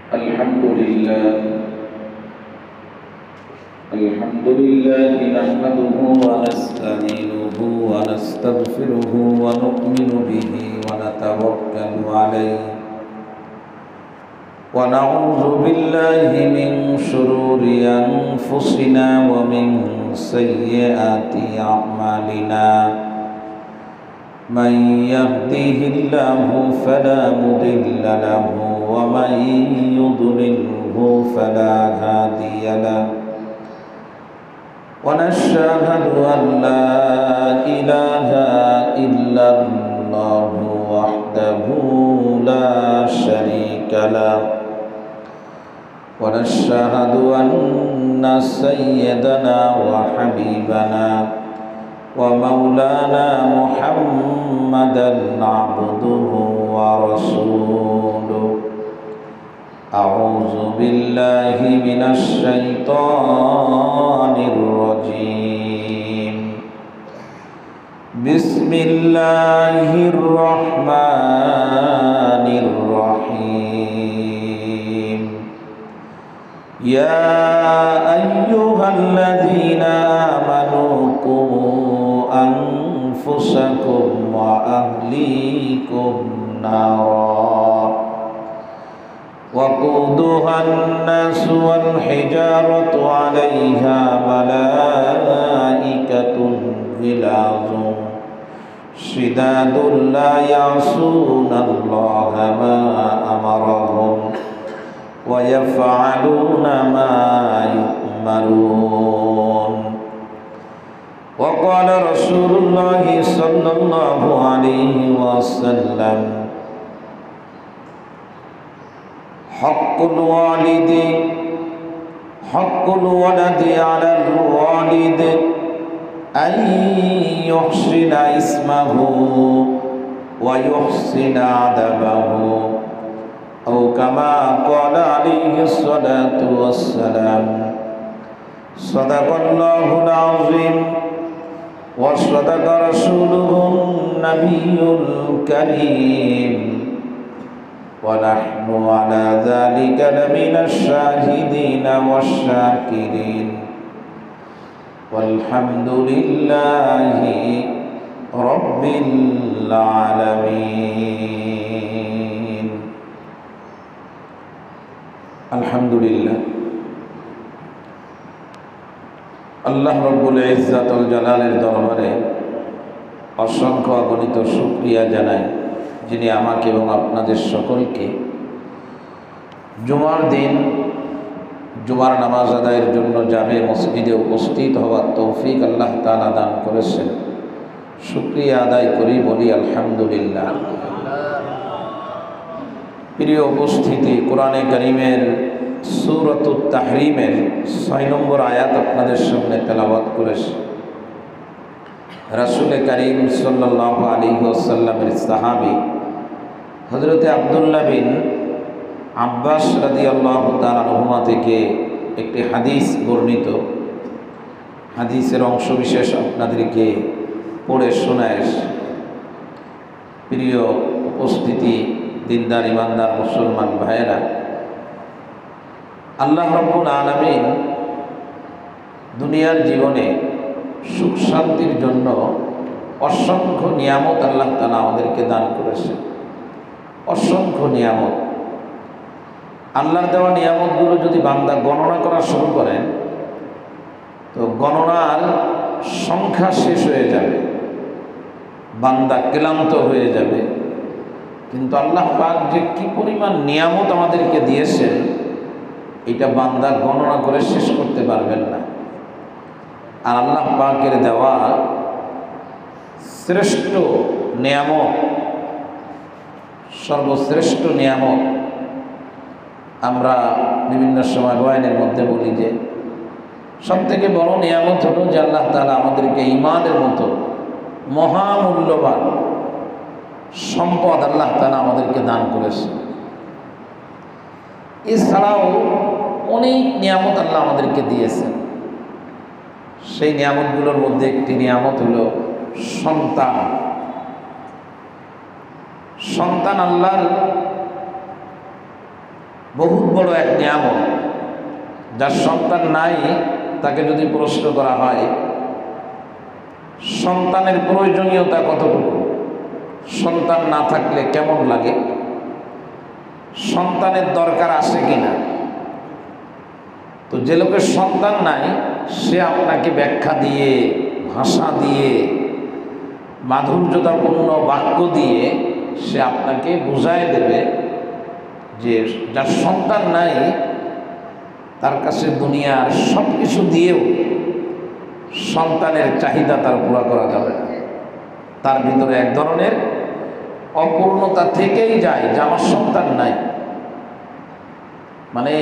الحمد لله نحمده ونستعينه ونستغفره ونؤمن به ونتوكل عليه ونعوذ بالله من شرور أنفسنا ومن سيئات أعمالنا من يهده الله فلا مضل له ومن يضلله فلا هادي له ونشهد أن لا إله إلا الله وحده لا شريك له ونشهد أن سيدنا وحبيبنا ومولانا محمدا عبده ورسوله أعوذ بالله من الشيطان الرجيم بسم الله الرحمن الرحيم يا أيها الذين آمنوا قوا أنفسكم وأهليكم نارا وقودها الناس والحجارة عليها ملائكة غلاظ شداد لا يعصون الله ما أمرهم ويفعلون ما يؤمرون وقال رسول الله صلى الله عليه وسلم حق الولد على الوالد أن يحسن اسمه ويحسن أدبه أو كما قال عليه الصلاة والسلام صدق الله العظيم وصدق رسوله النبي الكريم ونحن على ذلك لمن الشاهدين والشاكرين والحمد لله رب العالمين الحمد لله আল্লাহ রব্বুল ইজ্জাতুল জালালের দরবারে অসংখ্য অগণিত শুকরিয়া জানাই, যিনি আমাকে এবং আপনাদের সকলকে জুমার দিন জুমার নামাজ আদায়ের জন্য জামে মসজিদে উপস্থিত হওয়ার তৌফিক আল্লাহ তাআলা দান করেছেন। শুকরিয়া আদায় করি, বলি আলহামদুলিল্লাহ। প্রিয় উপস্থিতি, কোরআনে কারীমের সূরাতুত তাহরিমের ৬ নম্বর আয়াত আপনাদের সামনে তেলাওয়াত করেছে। রাসূল কারীম সাল্লাল্লাহু আলাইহি ওয়াসাল্লামের সাহাবী হযরতে আব্দুল্লাহ বিন আব্বাস রাদিয়াল্লাহু তাআলা আনহুমা থেকে একটি হাদিস বর্ণিত। হাদিসের অংশবিশেষ আপনাদেরকে পড়ে শোনায়। প্রিয় উপস্থিতি, দিনদার ইমানদার মুসলমান ভাইয়েরা, আল্লাহ রাব্বুল আলামিন দুনিয়ার জীবনে সুখ শান্তির জন্য অসংখ্য নিয়ামত আল্লাহ তাআলা আমাদেরকে দান করেছেন। অসংখ্য নিয়ামত, আল্লাহর দেওয়া নিয়ামতগুলো যদি বান্দা গণনা করা শুরু করেন তো গণনার সংখ্যা শেষ হয়ে যাবে, বান্দা ক্লান্ত হয়ে যাবে। কিন্তু আল্লাহ পাক যে কি পরিমাণ নিয়ামত আমাদেরকে দিয়েছেন এটা বান্দা গণনা করে শেষ করতে পারবেন না। আর আল্লাহ পাকের দেওয়া শ্রেষ্ঠ নিয়ামত, সর্বশ্রেষ্ঠ নিয়ামত, আমরা বিভিন্ন সময় বয়ানের মধ্যে বলি যে সবথেকে বড় নিয়ামত হলো যে আল্লাহ তাআলা আমাদেরকে ঈমানের মতো মহামূল্যবান সম্পদ আল্লাহ তাআলা আমাদেরকে দান করেছে। এছাড়াও অনেক নিয়ামত আল্লাহ আমাদেরকে দিয়েছেন। সেই নিয়ামতগুলোর মধ্যে একটি নিয়ামত হলো সন্তান। সন্তান আল্লাহর বহুত বড় এক নিয়ামত। যার সন্তান নাই তাকে যদি প্রশ্ন করা হয় সন্তানের প্রয়োজনীয়তা কতটুকু, সন্তান না থাকলে কেমন লাগে, সন্তানের দরকার আছে কিনা, তো যে লোকের সন্তান নাই সে আপনাকে ব্যাখ্যা দিয়ে, ভাষা দিয়ে, মাধুর্যতাপূর্ণ বাক্য দিয়ে সে আপনাকে বুঝায় দেবে যে যার সন্তান নাই তার কাছে দুনিয়ার সব কিছু দিয়েও সন্তানের চাহিদা তার পুরা করা যাবে না। তার ভিতরে এক ধরনের অপূর্ণতা থেকেই যায় যে আমার সন্তান নাই। মানে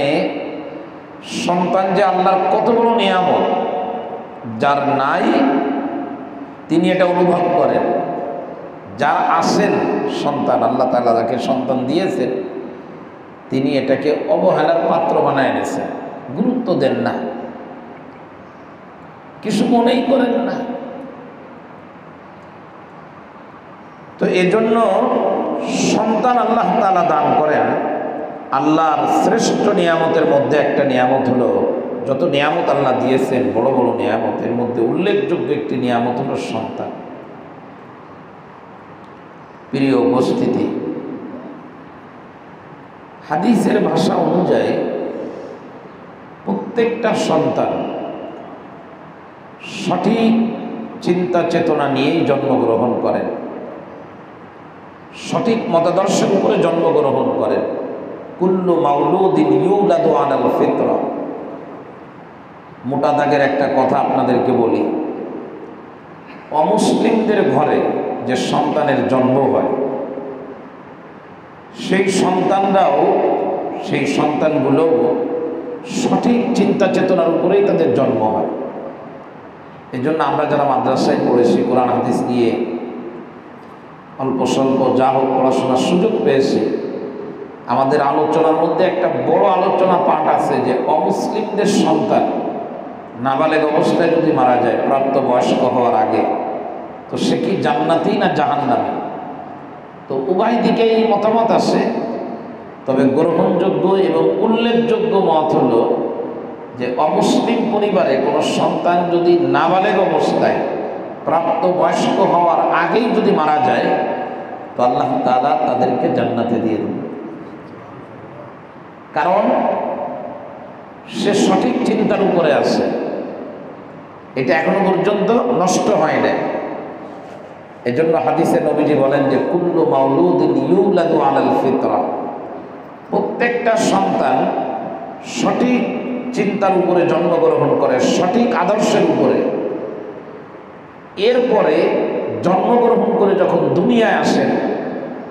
সন্তান যে আল্লাহর কত বড় নিয়ামত, যার নাই তিনি এটা অনুভব করেন। যার আছেন সন্তান, আল্লাহ তাআলা যাকে সন্তান দিয়েছেন তিনি এটাকে অবহেলার পাত্র বানায় এনেছেন, গুরুত্ব দেন না, কিছু মনেই করেন না। তো এজন্য সন্তান আল্লাহ তাআলা দান করেন। আল্লাহর শ্রেষ্ঠ নিয়ামতের মধ্যে একটা নিয়ামত হলো, যত নিয়ামত আল্লাহ দিয়েছেন বড় বড় নিয়ামতের মধ্যে উল্লেখযোগ্য একটি নিয়ামত হলো সন্তান। প্রিয় উপস্থিতি, হাদিসের ভাষা অনুযায়ী প্রত্যেকটা সন্তান সঠিক চিন্তা চেতনা নিয়েই জন্মগ্রহণ করেন, সঠিক মতাদর্শের উপরে জন্মগ্রহণ করেন। কুল্লু মাউলুদিন ইউলাদু আলাল ফিতরা। মোটা দাগের একটা কথা আপনাদেরকে বলি, অমুসলিমদের ঘরে যে সন্তানের জন্ম হয় সেই সন্তানরাও, সেই সন্তানগুলোও সঠিক চিন্তা চেতনার উপরেই তাদের জন্ম হয়। এই জন্য আমরা যারা মাদ্রাসায় পড়েছি, কোরআন হাদিস নিয়ে অল্প স্বল্প যা হোক পড়াশোনার সুযোগ পেয়েছি, আমাদের আলোচনার মধ্যে একটা বড় আলোচনা পাঠ আছে যে অমুসলিমদের সন্তান নাবালেগ অবস্থায় যদি মারা যায় প্রাপ্তবয়স্ক হওয়ার আগে, তো সে কি জান্নাতি না জাহান্নামী? তো উভয় দিকেই মতামত আছে, তবে গ্রহণযোগ্য এবং উল্লেখযোগ্য মত হলো যে অমুসলিম পরিবারে কোনো সন্তান যদি নাবালেগ অবস্থায় প্রাপ্তবয়স্ক হওয়ার আগেই যদি মারা যায় তো আল্লাহ তাআলা তাদেরকে জান্নাতে দিয়ে দেবেন। কারণ সে সঠিক চিন্তার উপরে আছে, এটা এখনো পর্যন্ত নষ্ট হয় না। এজন্য হাদিসে নবীজি বলেন যে কুল্লু মাউলুদিন ইউলাদু আলাল ফিতরা। প্রত্যেকটা সন্তান সঠিক চিন্তার উপরে জন্মগ্রহণ করে, সঠিক আদর্শের উপরে। এরপরে জন্মগ্রহণ করে যখন দুনিয়ায় আসেন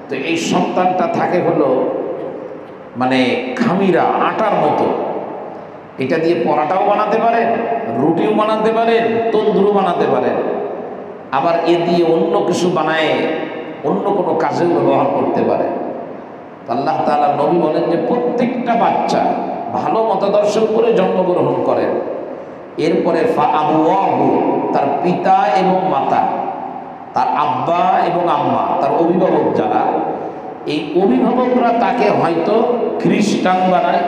তো এই সন্তানটা থাকে হলো মানে খামিরা, আটার মতো। এটা দিয়ে পরাটাও বানাতে পারেন, রুটিও বানাতে পারেন, তন্দুরও বানাতে পারেন, আবার এ দিয়ে অন্য কিছু বানায় অন্য কোনো কাজেও ব্যবহার করতে পারে। আল্লাহ তাআলা নবী বলেন যে প্রত্যেকটা বাচ্চা ভালো মতাদর্শের উপরে জন্মগ্রহণ করেন। এরপরে ফা আবুয়াহু, তার পিতা এবং মাতা, তার আব্বা এবং আম্মা, তার অভিভাবক যারা, এই অভিভাবকরা তাকে হয়তো খ্রিস্টান বানায়,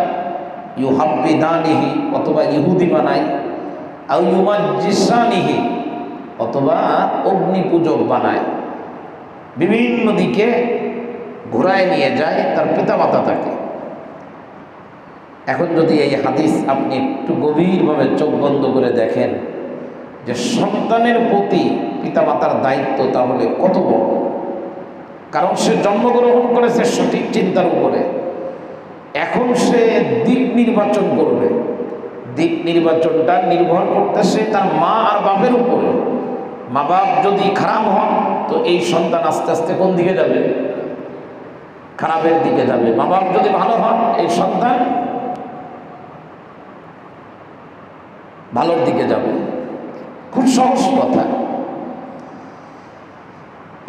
ইউহাব্বিদানিহি অথবা ইহুদি বানায়, আও ইউমাজ্জিসানিহি অথবা অগ্নি পূজক বানায়, বিভিন্ন দিকে ঘোরায় নিয়ে যায় তার পিতামাতা তাকে। এখন যদি এই হাদিস আপনি একটু গভীরভাবে চোখ বন্ধ করে দেখেন যে সন্তানের প্রতি পিতামাতার দায়িত্ব তাহলে কত বড়। কারণ সে জন্মগ্রহণ করেছে সঠিক চিন্তার উপরে, এখন সে দিক নির্বাচন করবে। দিক নির্বাচনটা নির্ভর করতেছে তার মা আর বাপের উপরে। মা বাপ যদি খারাপ হন তো এই সন্তান আস্তে আস্তে কোন দিকে যাবে? খারাপের দিকে যাবে। মা বাপ যদি ভালো হন এই সন্তান ভালোর দিকে যাবে। খুব সহজ কথা।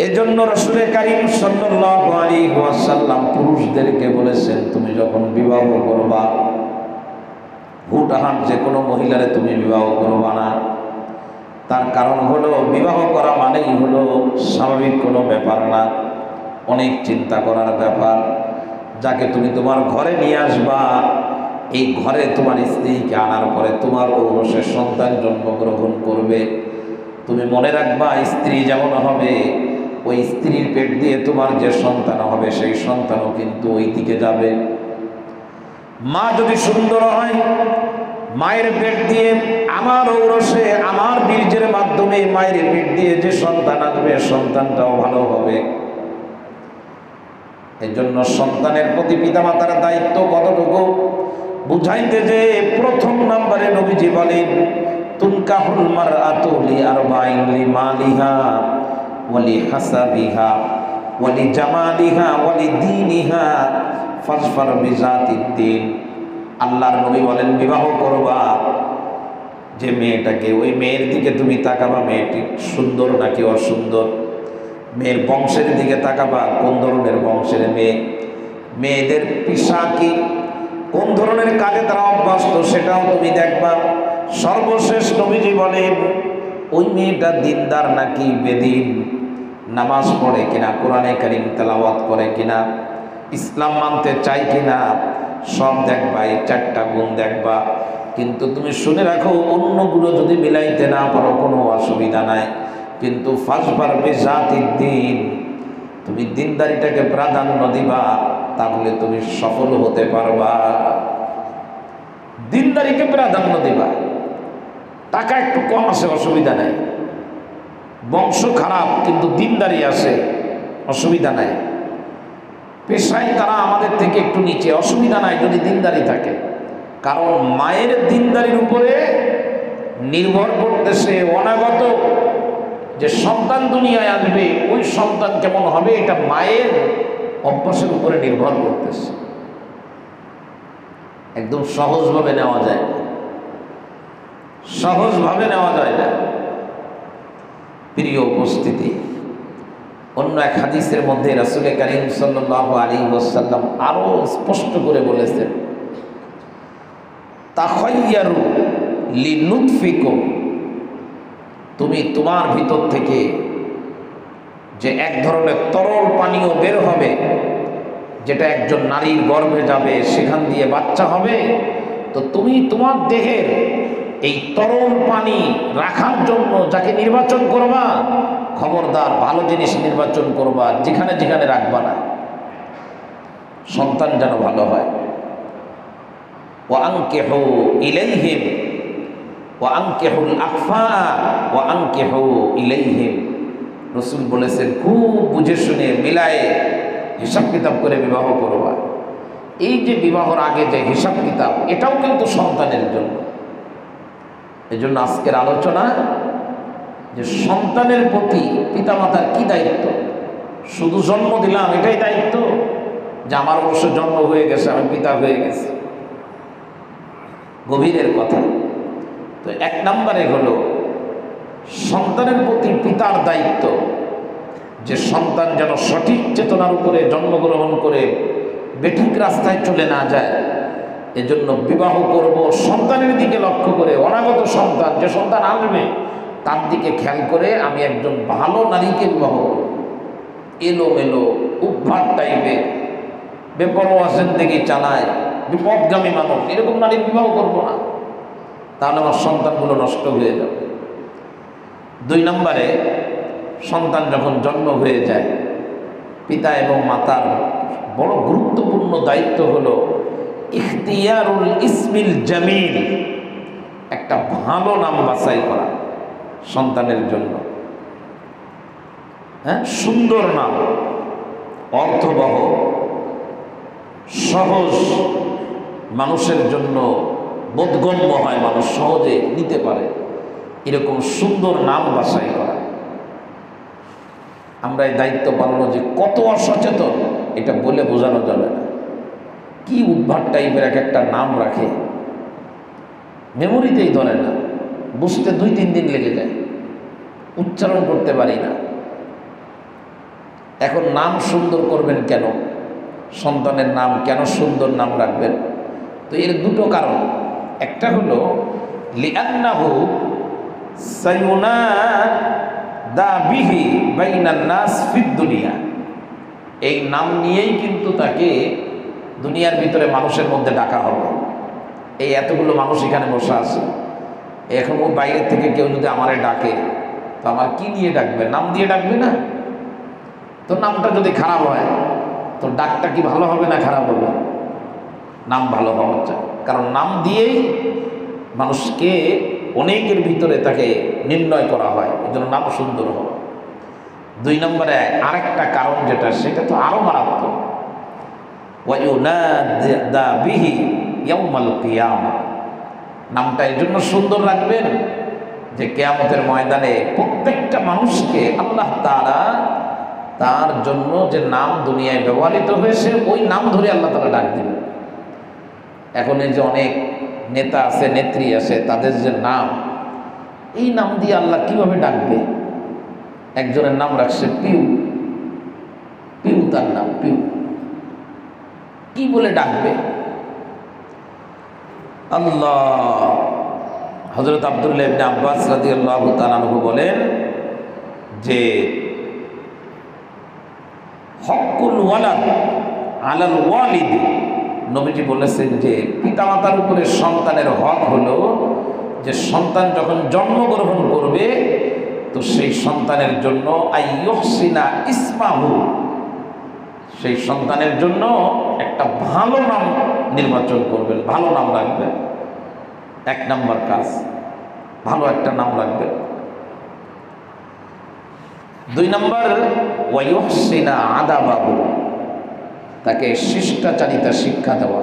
এজন্য রাসূল কারীম সাল্লাল্লাহু আলাইহি ওয়াসাল্লাম পুরুষদেরকে বলেছেন, তুমি যখন বিবাহ করবা হুটহাট যে কোনো মহিলারে তুমি বিবাহ করবা না। তার কারণ হলো বিবাহ করা মানেই হলো স্বাভাবিক কোনো ব্যাপার না, অনেক চিন্তা করার ব্যাপার। যাকে তুমি তোমার ঘরে নিয়ে আসবা, এই ঘরে তোমার স্ত্রীকে আনার পরে তোমার ঔরসের সন্তান জন্মগ্রহণ করবে। তুমি মনে রাখবা, স্ত্রী যেমন হবে, ওই স্ত্রীর পেট দিয়ে তোমার যে সন্তান হবে সেই সন্তানও কিন্তু ওই দিকে যাবে। মা যদি সুন্দর হয়, মায়ের পেট দিয়ে আমার ঔরসে আমার বীর্যের মাধ্যমে মায়ের পেট দিয়ে যে সন্তান আসবে সন্তানটাও ভালো হবে। এই জন্য সন্তানের প্রতি পিতামাতার দায়িত্ব কতটুকু বুঝাইতে যে প্রথম নম্বরে নবীজি বলেন, তুনকাহুল মারআতু লিআরবাইন লিমালিহা ওয়া লিহাসাবিহা ওয়া লিজামালিহা ওয়া লিদীনিহা ফাজফার বিযাতিদ্দীন। আল্লাহর নবী বলেন, বিবাহ করবা যে মেয়েটাকে, ওই মেয়ের দিকে তুমি তাকাবা মেয়েটি সুন্দর নাকি অসুন্দর, মেয়ের বংশের দিকে তাকাবা কোন ধরনের বংশের মেয়ে, মেয়েদের পেশা কি, কোন ধরনের কাজে তারা অভ্যস্ত সেটাও তুমি দেখবা। সর্বশেষ নবীজি বলেন, ওই মেয়েটা দিনদার নাকি বেদিন, নামাজ পড়ে কিনা, কোরআনে কারীম তেলাওয়াত করে কিনা, ইসলাম মানতে চাই কিনা, সব দেখবা। এই 4টা গুণ দেখবা। কিন্তু তুমি শুনে রাখো, অন্যগুলো যদি মিলাইতে না পারো কোনো অসুবিধা নাই, কিন্তু ফাজফার বিযাতিদ্দীন, তুমি দিনদারিটাকে প্রাধান্য দিবা, তাহলে তুমি সফল হতে পারবা। দিনদারিকে প্রাধান্য দিবা। টাকা একটু কম আছে অসুবিধা নাই, বংশ খারাপ কিন্তু দিনদারি আছে অসুবিধা নাই, পেশায় তারা আমাদের থেকে একটু নিচে অসুবিধা নাই যদি দিনদারি থাকে। কারণ মায়ের দিনদারির উপরে নির্ভর করতেছে অনাগত যে সন্তান দুনিয়ায় আসবে, ওই সন্তান কেমন হবে এটা মায়ের অভ্যাসের উপরে নির্ভর করতেছে। একদম সহজভাবে নেওয়া যায় না, সহজভাবে নেওয়া যায় না। প্রিয় উপস্থিতি, অন্য এক হাদিসের মধ্যে রাসূল কারীম সাল্লাল্লাহু আলাইহি ওয়াসাল্লাম আরো স্পষ্ট করে বলেছেন, তাখায়্যারু লিনুতফিকুম, তুমি তোমার ভিতর থেকে যে এক ধরনের তরল পানীয় বের হবে, যেটা একজন নারীর গর্ভে যাবে, সেখান দিয়ে বাচ্চা হবে, তো তুমি তোমার দেহের এই তরল পানি রাখার জন্য যাকে নির্বাচন করবা, খবরদার ভালো জিনিস নির্বাচন করবা, যেখানে যেখানে রাখবা না, সন্তান যেন ভালো হয়। ওয়া আনকিহু ইলাইহিম ওয়া আনকিহুল আকফা ওয়া আনকিহু ইলাইহিম। রাসূল বলেছেন, খুব বুঝে শুনে মিলায়ে হিসাব কিতাব করে বিবাহ করবা। এই যে বিবাহর আগে যে হিসাব কিতাব, এটাও কিন্তু সন্তানের জন্য। এই জন্য আজকের আলোচনা যে সন্তানের প্রতি পিতামাতার কি দায়িত্ব। শুধু জন্ম দিলাম এটাই দায়িত্ব, যে আমার অবশ্য জন্ম হয়ে গেছে, আমি পিতা হয়ে গেছি, গভীরের কথা। তো 1 নম্বরে হলো সন্তানের প্রতি পিতার দায়িত্ব, যে সন্তান যেন সঠিক চেতনার উপরে জন্মগ্রহণ করে বেঠিক রাস্তায় চলে না যায়। এজন্য বিবাহ করব সন্তানের দিকে লক্ষ্য করে, অনাগত সন্তান, যে সন্তান আসবে তার দিকে খেয়াল করে আমি একজন ভালো নারীকে বিবাহ করব। এলোমেলো উদ্ভাট টাইপের বেপরোয়া জিন্দেগি চালায়, বিপদগামী মানুষ, এরকম নারীর বিবাহ করব না, তাহলে আমার সন্তানগুলো নষ্ট হয়ে যাবে। 2 নম্বরে, সন্তান যখন জন্ম হয়ে যায়, পিতা এবং মাতার বড় গুরুত্বপূর্ণ দায়িত্ব হলো ইখতিয়ারুল ইসমিল জামিল, একটা ভালো নাম বাছাই করা সন্তানের জন্য। হ্যাঁ, সুন্দর নাম, অর্থবহ, সহজ, মানুষের জন্য বোধগম্য হয়, মানুষ সহজে নিতে পারে, এরকম সুন্দর নাম বাছাই করা। আমরা এই দায়িত্ব পালন যে কত অসচেতন এটা বলে বোঝানো যাবে না। কি উদ্ভাট টাইপের এক একটা নাম রাখে, মেমোরিতেই ধরে না, বুঝতে 2-3 দিন লেগে যায়, উচ্চারণ করতে পারি না। এখন নাম সুন্দর করবেন কেন? সন্তানের নাম কেন সুন্দর নাম রাখবেন? তো এর 2টো কারণ। একটা হলো লিআন্নাহু সায়ুনাদা বিহি বাইনান নাস ফিদ দুনিয়া, এই নাম নিয়েই কিন্তু তাকে দুনিয়ার ভিতরে মানুষের মধ্যে ডাকা হবে। এই এতগুলো মানুষ এখানে বসে আছে, এখন ওই বাইরের থেকে কেউ যদি আমারে ডাকে তো আমার কি দিয়ে ডাকবে? নাম দিয়ে ডাকবে না? তো নামটা যদি খারাপ হয় তো ডাকটা কি ভালো হবে না খারাপ হবে? নাম ভালো হওয়া চাই, কারণ নাম দিয়েই মানুষকে অনেকের ভিতরে তাকে নির্ণয় করা হয়, এই জন্য নাম সুন্দর হবে। 2 নম্বরে আরেকটা কারণ যেটা, সেটা তো আরো মারাত্মক, ওয়ায়ুনাদা বিহি ইয়াউমাল কিয়ামা। নামটা এই জন্য সুন্দর রাখবেন যে কিয়ামতের ময়দানে প্রত্যেকটা মানুষকে আল্লাহ তাআলা তার জন্য যে নাম দুনিয়ায় ব্যবহৃত হয়েছে ওই নাম ধরে আল্লাহ তাআলা ডাক দিবেন। এখন এই যে অনেক নেতা আছে, নেত্রী আছে, তাদের যে নাম, এই নাম দিয়ে আল্লাহ কিভাবে ডাকবে? একজনের নাম রাখছে পিউ, পিউ তার নাম, পিউ, কি বলে ডাকবে? আল্লাহ। হযরত আব্দুল্লাহ ইবনে আব্বাস রাদিয়াল্লাহু তাআলা আনহু বলেন যে হকুল ওয়ালাদ আলাল ওয়ালিদ, নবীজি বলেছেন যে পিতামাতার উপরে সন্তানের হক হলো যে সন্তান যখন জন্মগ্রহণ করবে তো সেই সন্তানের জন্য আইয়ুহসিনা ইসমাহু, সেই সন্তানের জন্য একটা ভালো নাম নির্বাচন করবেন, ভালো নাম রাখবেন। 1 নম্বর কাজ, ভালো একটা নাম রাখবেন। 2 নম্বর ওয়ায়ুহসিনা আদাবাহু, তাকে শিষ্টাচারিতা শিক্ষা দেওয়া,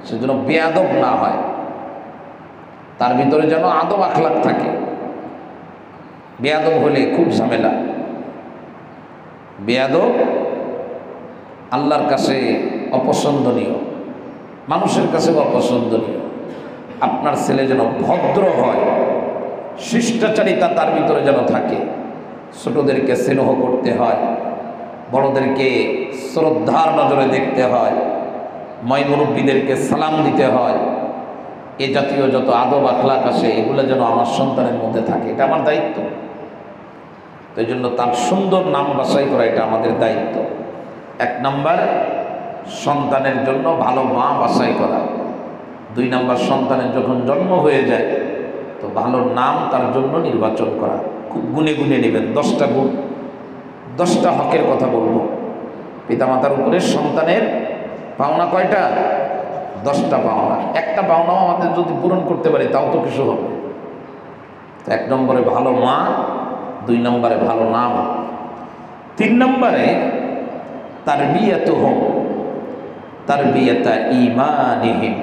সেজন্য বেয়াদব না হয়, তার ভিতরে যেন আদব আখলাক থাকে। বেয়াদব হলে খুব ঝামেলা। বেয়াদব আল্লাহর কাছে অপছন্দনীয়, মানুষের কাছেও অপছন্দনীয়। আপনার ছেলে যেন ভদ্র হয়, শিষ্টাচারিতা তার ভিতরে যেন থাকে, ছোটদেরকে স্নেহ করতে হয়, বড়দেরকে শ্রদ্ধার নজরে দেখতে হয়, মুরব্বীদেরকে সালাম দিতে হয়। এ জাতীয় যত আদব আখলাক আছে এগুলো যেন আমার সন্তানের মধ্যে থাকে, এটা আমার দায়িত্ব। তো এই জন্য তার সুন্দর নাম বাছাই করা এটা আমাদের দায়িত্ব। 1 নম্বর সন্তানের জন্য ভালো মা বাছাই করা। 2 নম্বর সন্তানের যখন জন্ম হয়ে যায় তো ভালো নাম তার জন্য নির্বাচন করা। খুব গুনে গুনে নেবেন, 10টা গুণ, 10টা হকের কথা বলবো। পিতামাতার উপরে সন্তানের পাওনা কয়টা? 10টা পাওনা। একটা পাওনাও আমাদের যদি পূরণ করতে পারি তাও তো কিছু হবে। 1 নম্বরে ভালো মা, 2 নম্বরে ভালো নাম, 3 নম্বরে তারবিয়াতুহুম তারবিয়াতা ঈমানিহিম।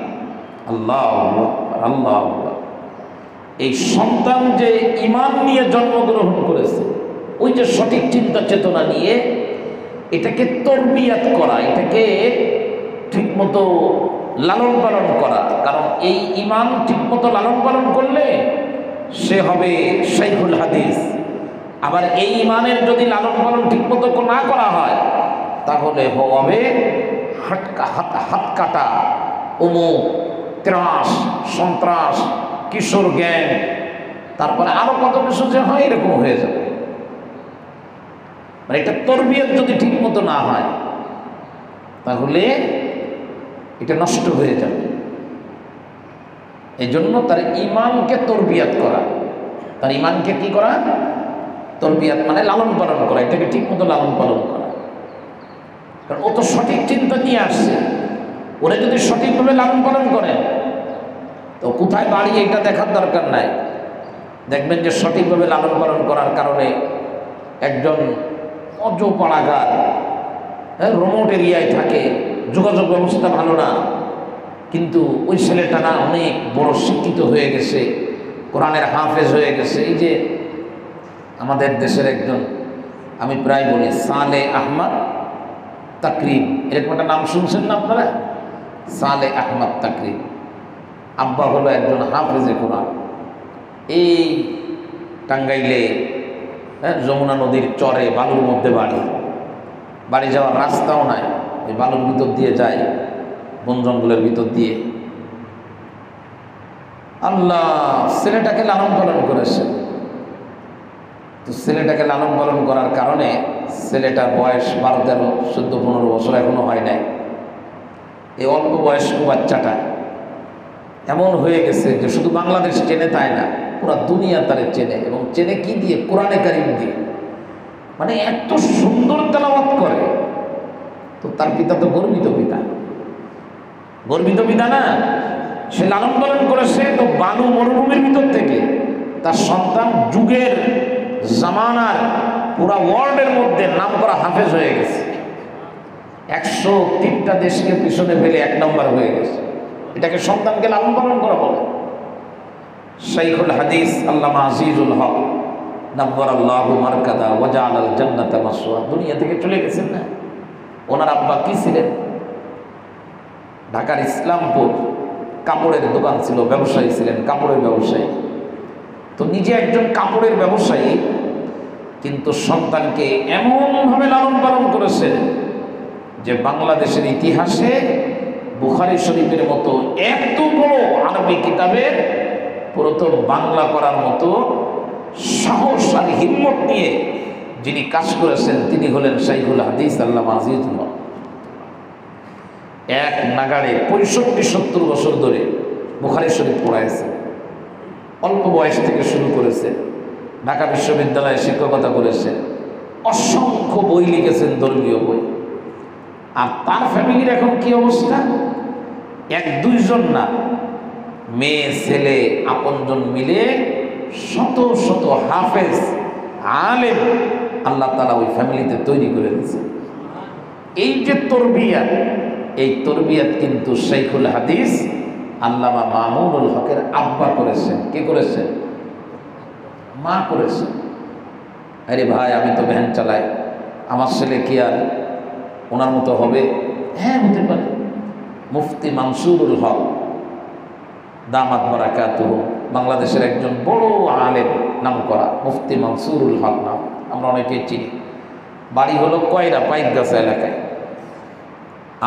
আল্লাহু আকবার, আল্লাহু আকবার। এই সন্তান যে ঈমান নিয়ে জন্মগ্রহণ করেছে, ওই যে সঠিক চিন্তা চেতনা নিয়ে এটাকে তরবিয়াত করা, এটাকে ঠিকমতো লালন পালন করা। কারণ এই ঈমান ঠিকমতো লালন পালন করলে সে হবে শাইখুল হাদিস। আবার এই ঈমানের যদি লালন পালন ঠিকমতো না করা হয় তাহলে হবে হাত কাটা, অমুক, ত্রাস, সন্ত্রাস, কিশোর গ্যাং, তারপরে আরো কত কিছু যে হয়, এরকম হয়ে যাবে। মানে এটা তরবিয়ত যদি ঠিক মতো না হয় তাহলে এটা নষ্ট হয়ে যাবে। এই জন্য তার ঈমানকে তরবিয়ত করা, তার ঈমানকে কি করা? তরবিয়ত মানে লালন পালন করা, এটাকে ঠিক মতো লালন পালন করা। কারণ ও তো সঠিক চিন্তা নিয়ে আসছে, ওরা যদি সঠিকভাবে লালন পালন করেন তো কোথায় বাড়ি এটা দেখার দরকার নাই। দেখবেন যে সঠিকভাবে লালন পালন করার কারণে একজন অজপাড়াগার, রিমোট এরিয়ায় থাকে, যোগাযোগ ব্যবস্থা ভালো না, কিন্তু ওই ছেলেটা না অনেক বড় শিক্ষিত হয়ে গেছে, কোরআনের হাফেজ হয়ে গেছে। এই যে আমাদের দেশের একজন, আমি প্রায় বলি সালে আহমদ তাকরিব, এরকম একটা নাম শুনছেন না আপনারা? সালে আহমদ তাকরিব, আব্বা হলো একজন হাফেজে কোরআন। এই টাঙ্গাইলে যমুনা নদীর চরে বালুর মধ্যে বাড়ি যাওয়ার রাস্তাও নাই, এই বালুর ভিতর দিয়ে যায়, বন জঙ্গলের ভিতর দিয়ে। আল্লাহ ছেলেটাকে লালন পালন করেছে। তো ছেলেটাকে লালন পালন করার কারণে ছেলেটার বয়স 12, 13, 14, 15 বছর এখনো হয় নাই। এই অল্প বয়স্ক বাচ্চাটা এমন হয়ে গেছে যে শুধু বাংলাদেশ চেনে তাই না, পুরা দুনিয়া তারে চেনে, এবং চেনে কি দিয়ে? কোরআনে কারিম দিয়ে। মানে এত সুন্দর তেলাওয়াত করে। তো তার পিতা তো গর্বিত পিতা, গর্বিত পিতা না? সে লালন পালন করেছে তো বালু মরুভূমির ভিতর থেকে তার সন্তান যুগের জামানার পুরা ওয়ার্ল্ডের মধ্যে নাম করা হাফেজ হয়ে গেছে। 103টা দেশকে পিছনে ফেলে 1 নম্বর হয়ে গেছে। এটাকে সন্তানকে লালন পালন করা বলে। শাইখুল হাদিস আল্লামা আজিজুল হক নাব্বারাল্লাহু মারকাদা ওয়া জাআলাল জান্নাতা মাসওয়া দুনিয়া থেকে চলে গেছেন না? ওনার আব্বা কি ছিলেন? ঢাকার ইসলামপুর কাপড়ের দোকান ছিল, ব্যবসায়ী ছিলেন, কাপড়ের ব্যবসায়ী। তো নিজে একজন কাপড়ের ব্যবসায়ী, কিন্তু সন্তানকে এমনভাবে লালন পালন করেছেন যে বাংলাদেশের ইতিহাসে বুখারী শরীফের মতো এত বড় আরবি কিতাবের প্রথম বাংলা করার মতো সাহস আর হিম্মত নিয়ে যিনি কাজ করেছেন তিনি হলেন শাইখুল হাদিস আল্লামা আজিজুল হক। এক নাগাড়ে 65-70 বছর ধরে বুখারী শরীফ পড়াইছে। অল্প বয়স থেকে শুরু করেছে, ঢাকা বিশ্ববিদ্যালয়ে শিক্ষকতা করেছেন, অসংখ্য বই লিখেছেন, ধর্মীয় বই। আর তার ফ্যামিলির এখন কি অবস্থা? 1-2 জন না, মেয়ে ছেলে আপনজন মিলে শত শত হাফেজ আলেম আল্লাহ তাআলা ওই ফ্যামিলিতে তৈরি করে দিয়েছে। এই যে তরবিয়াত, এই তরবিয়াত কিন্তু শাইখুল হাদিস আল্লামা মামুনুল হকের আব্বা করেছেন। কে করেছেন? মা করেছেন। আরে ভাই, আমি তো ভ্যান চালাই, আমার ছেলে কি আর ওনার মতো হবে? হ্যাঁ, হতে পারে। মুফতি মানসুরুল হক দামাত বারাকাতুহু, বাংলাদেশের একজন বড় আলেম, নাম করা মুফতি মানসুরুল হক নাম, আমরা অনেকেই চিনি। বাড়ি হলো কয়রা পাইকগাছা এলাকায়।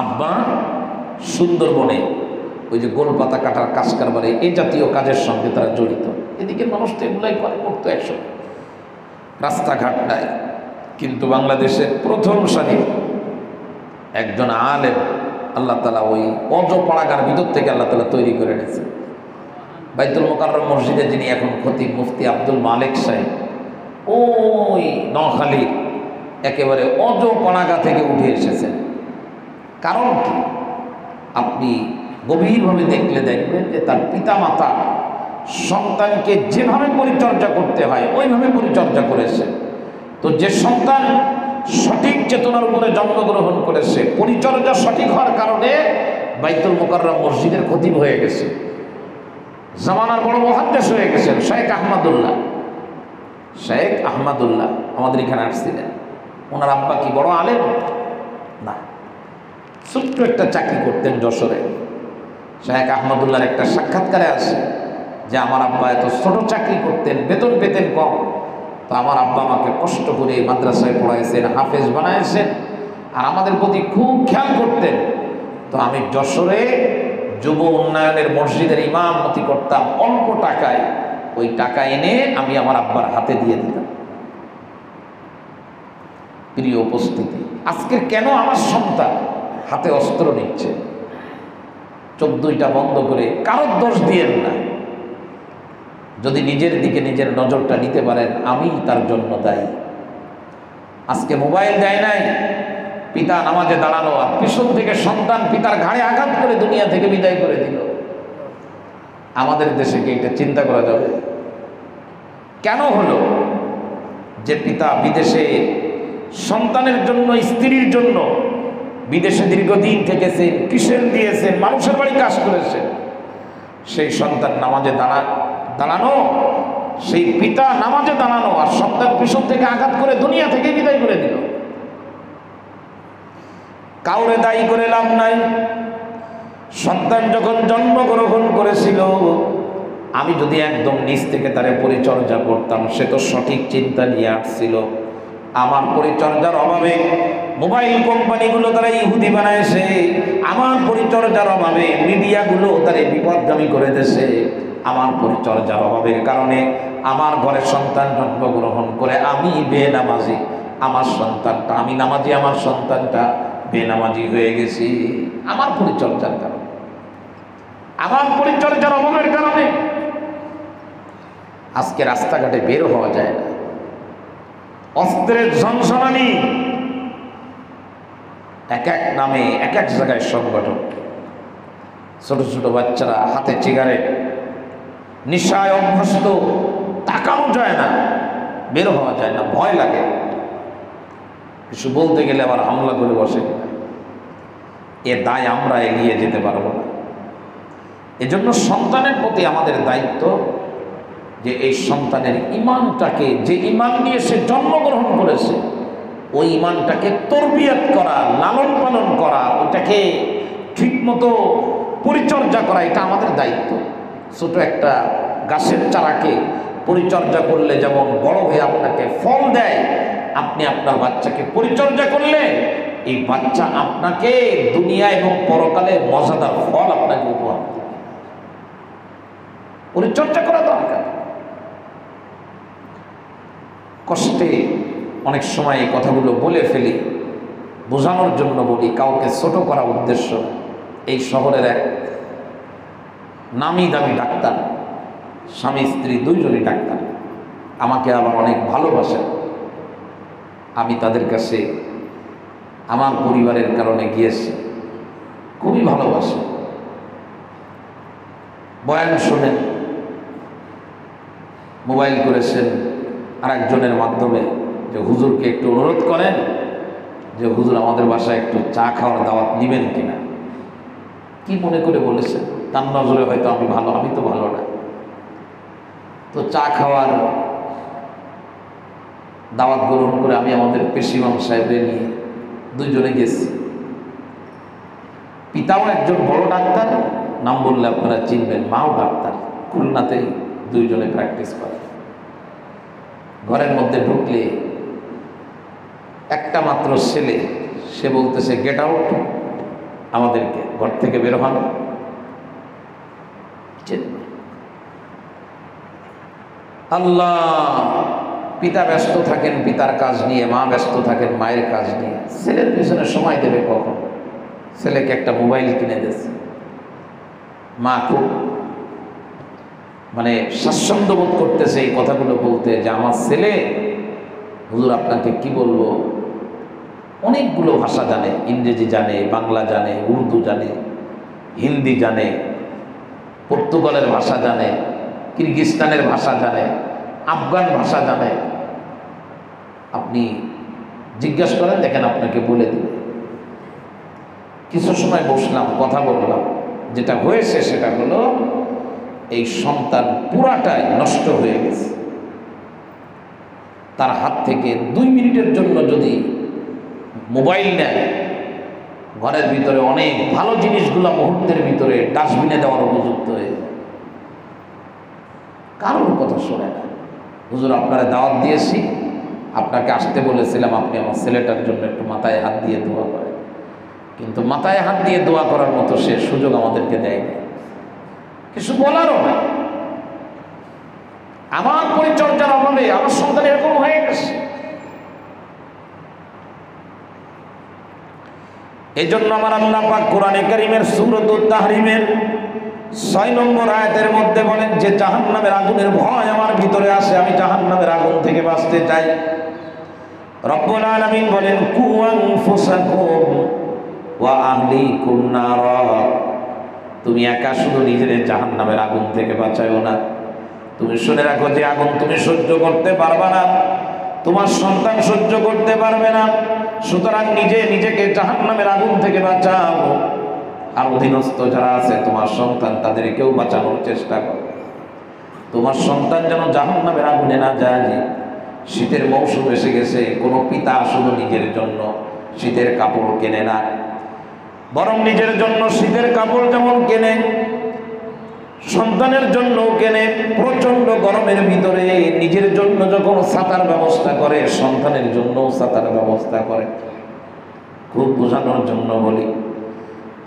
আব্বা সুন্দরবনে ওই যে গোলপাতা কাটার কাজ কারবারে এই জাতীয় কাজের সঙ্গে তারা জড়িত। এদিকে মানুষ তো এগুলাই করতো একসময়, রাস্তাঘাট নাই। কিন্তু বাংলাদেশের প্রথম সারির একজন আলেম আল্লাহ তাআলা ওই অজপাড়াগার ভিতর থেকে আল্লাহ তাআলা তৈরি করে নিয়েছে। বাইতুল মোকাররম মসজিদে যিনি এখন খতিব মুফতি আব্দুল মালিক সাহেব, ওই নোয়াখালীর একেবারে অজপাড়াগা থেকে উঠে এসেছেন। কারণ কি? আপনি গভীরভাবে দেখলে দেখবেন যে তার পিতা মাতা সন্তানকে যেভাবে পরিচর্যা করতে হয় ওইভাবে পরিচর্যা করেছে। তো যে সন্তান সঠিক চেতনার উপরে জন্মগ্রহণ করেছে, পরিচর্যা সঠিক হওয়ার কারণে বাইতুল মোকাররম মসজিদের খতিব হয়ে গেছে, জামানার বড় মুহাদ্দিস হয়ে গেছেন। শেখ আহমদুল্লাহ আমাদের এখানে আসছিলেন। ওনার আব্বা কি বড় আলেম? না, ছোট্ট একটা চাকরি করতেন যশোরে। শেখ আহমদুল্লাহর একটা সাক্ষাৎকারে আসে যে আমার আব্বা এত ছোট চাকরি করতেন, বেতন পেতেন কম, তো আমার আব্বা আমাকে কষ্ট করে মাদ্রাসায় পড়াইছেন, হাফেজ বানাইছেন, আর আমাদের প্রতি খুব খেয়াল করতেন। তো আমি যশোরে যুব উন্নয়নের মসজিদের ইমামতি করতাম অল্প টাকায়, ওই টাকা এনে আমি আমার আব্বার হাতে দিয়ে দিতাম। প্রিয় উপস্থিতি, আজকের কেন আমার সন্তান হাতে অস্ত্র নিচ্ছে? চোখ দুইটা বন্ধ করে কারোর দোষ দিয়েন না। যদি নিজের দিকে নিজের নজরটা নিতে পারেন, আমি তার জন্য দায়ী। আজকে মোবাইল দেয় নাই, পিতা নামাজে দাঁড়ানো, আর পিছন থেকে সন্তান পিতার ঘাড়ে আঘাত করে দুনিয়া থেকে বিদায় করে দিল। আমাদের দেশে কি এটা চিন্তা করা যাবে? কেন হলো যে পিতা বিদেশে সন্তানের জন্য, স্ত্রীর জন্য বিদেশে দীর্ঘদিন থেকেছেন, টিউশন দিয়েছেন, মানুষের বাড়ি কাজ করেছেন, সেই সন্তান নামাজে দাঁড়ানো, সেই পিতা নামাজে দাঁড়ানো, আর সন্তান পিছন থেকে আঘাত করে দুনিয়া থেকে বিদায় করে দিল। কাউরে দায়ী করে লাভ নাই। সন্তান যখন জন্মগ্রহণ করেছিল, আমি যদি একদম নিজ থেকে তারে পরিচর্যা করতাম, সে তো সঠিক চিন্তা নিয়ে আসছিল। আমার পরিচর্যার অভাবে মোবাইল কোম্পানিগুলো তারা ইহুদি বানাইছে, আমার পরিচর্যার অভাবে মিডিয়াগুলো তারা বিপদগামী করে দিয়েছে। আমার পরিচর্যার অভাবের কারণে আমার ঘরে সন্তান জন্মগ্রহণ করে আমি বেনামাজি, আমার সন্তানটা, আমি নামাজি, আমার সন্তানটা বেনামাজি হয়ে গেছি আমার পরিচর্যার কারণে, আমার পরিচর্যার অভাবের কারণে। আজকে রাস্তাঘাটে বের হওয়া যায় না, অস্ত্রের ঝনঝনানি, এক এক নামে এক এক জায়গায় সংগঠন, ছোট ছোট বাচ্চারা হাতে সিগারেট, নিশায় অভ্যস্ত, তাকানো যায় না, বের হওয়া যায় না, ভয় লাগে। কিছু বলতে গেলে আবার হামলা করে বসে কিনা, এ দায় আমরা এগিয়ে যেতে পারবো না। এজন্য সন্তানের প্রতি আমাদের দায়িত্ব যে এই সন্তানের ঈমানটাকে, যে ঈমান নিয়ে সে জন্মগ্রহণ করেছে, ওই ঈমানটাকে তরবিয়ত করা, লালন পালন করা, ওটাকে ঠিকমতো পরিচর্যা করা, এটা আমাদের দায়িত্ব। ছোট একটা গাছের চারাকে পরিচর্যা করলে যেমন বড় হয়ে আপনাকে ফল দেয়, আপনি আপনার বাচ্চাকে পরিচর্যা করলে এই বাচ্চা আপনাকে দুনিয়া এবং পরকালে মজাদার ফল আপনাকে উপহার দেবে। পরিচর্যা করা দরকার। কষ্টে অনেক সময় এই কথাগুলো বলে ফেলি, বোঝানোর জন্য বলি, কাউকে ছোট করা উদ্দেশ্য। এই শহরের এক নামি দামি ডাক্তার, স্বামী স্ত্রী দুইজনই ডাক্তার, আমাকে আবার অনেক ভালোবাসেন। আমি তাদের কাছে আমার পরিবারের কারণে গিয়েছি, খুবই ভালোবাসে। বয়ান শোনেন, মোবাইল করেছেন আরেকজনের মাধ্যমে যে হুজুরকে একটু অনুরোধ করেন যে হুজুর আমাদের বাসায় একটু চা খাওয়ার দাওয়াত নেবেন কিনা। কি মনে করে বলেছেন? তার নজরে হয়তো আমি ভালো, আমি তো ভালো না। তো চা খাওয়ার দাওয়াত গ্রহণ করে আমি আমাদের পেশিমাম সাহেবরে নিয়ে দুইজনে গেছি। পিতাও একজন বড় ডাক্তার, নাম বললে আপনারা চিনবেন, মাও ডাক্তার, খুলনাতেই দুইজনে প্র্যাকটিস করে। ঘরের মধ্যে ঢুকলে একটা মাত্র ছেলে, সে বলতেছে গেট আউট, আমাদেরকে ঘর থেকে বের হন। আল্লাহ, পিতা ব্যস্ত থাকেন পিতার কাজ নিয়ে, মা ব্যস্ত থাকেন মায়ের কাজ নিয়ে, ছেলের পিছনে সময় দেবে কখন? ছেলেকে একটা মোবাইল কিনে দিয়েছে। মা খুব স্বাচ্ছন্দ্য বোধ করতেছে এই কথাগুলো বলতে, যে আমার ছেলে, হুজুর আপনাকে কি বলবো, অনেকগুলো ভাষা জানে, ইংরেজি জানে, বাংলা জানে, উর্দু জানে, হিন্দি জানে, পর্তুগালের ভাষা জানে, কিরগিজস্তানের ভাষা জানে, আফগান ভাষা জানে। আপনি জিজ্ঞাসা করেন, দেখেন আপনাকে বলে দিবে। কিছু সময় বসলাম, কথা বললাম, যেটা হয়েছে সেটা হলো এই সন্তান পুরাটাই নষ্ট হয়ে গেছে। তার হাত থেকে 2 মিনিটের জন্য যদি মোবাইল নেয়, ঘরের ভিতরে অনেক ভালো জিনিসগুলো মুহূর্তের ভিতরে ডাস্টবিনে দেওয়ার উপযুক্ত হয়ে যায়। কারোর কথা শোনে না। হুজুর আপনারা দাওয়াত দিয়েছি, আপনাকে আসতে বলেছিলাম, আপনি আমার ছেলেটার জন্য একটু মাথায় হাত দিয়ে দোয়া করেন। কিন্তু মাথায় হাত দিয়ে দোয়া করার মতো সে সুযোগ আমাদেরকে দেয়নি, কিছু বলারও না। আমার পরিচর্যার অভাবে আমার সন্তান এরকম হয়ে গেছে। এই জন্য আমার আল্লাহ পাক কোরআনে কারীমের সূরাতুত তাহরিমের 6 নম্বর আয়াতের মধ্যে বলেন যে জাহান্নামের আগুনের ভয় আমার ভিতরে আসে, আমি জাহান্নামের আগুন থেকে বাঁচতে চাই। রব্বুল আলামিন বলেন কু আনফুসাকুম ওয়া আহলিকুম নার, তুমি একা শুধু নিজের জাহান্নামের আগুন থেকে বাঁচাও না, তুমি শুনে রাখো যে আগুন তুমি সহ্য করতে পারবে না, তোমার সন্তান সহ্য করতে পারবে না। সুতরাং নিজেকে জাহান্নামের আগুন থেকে বাঁচাও, আর অধীনস্থ যারা আছে তোমার সন্তান, তাদেরকেও বাঁচানোর চেষ্টা করো। তোমার সন্তান যেন জাহান্নামের আগুনে না যায়। শীতের মৌসুম এসে গেছে, কোনো পিতা শুধু নিজের জন্য শীতের কাপড় কেনে না, বরং নিজের জন্য শীতের কাপড় যেমন কেনে, সন্তানের জন্যও কেনে। প্রচন্ড গরমের ভিতরে নিজের জন্য যখন ছাতার ব্যবস্থা করে, সন্তানের জন্যও ছাতার ব্যবস্থা করে। খুব বোঝানোর জন্য বলি,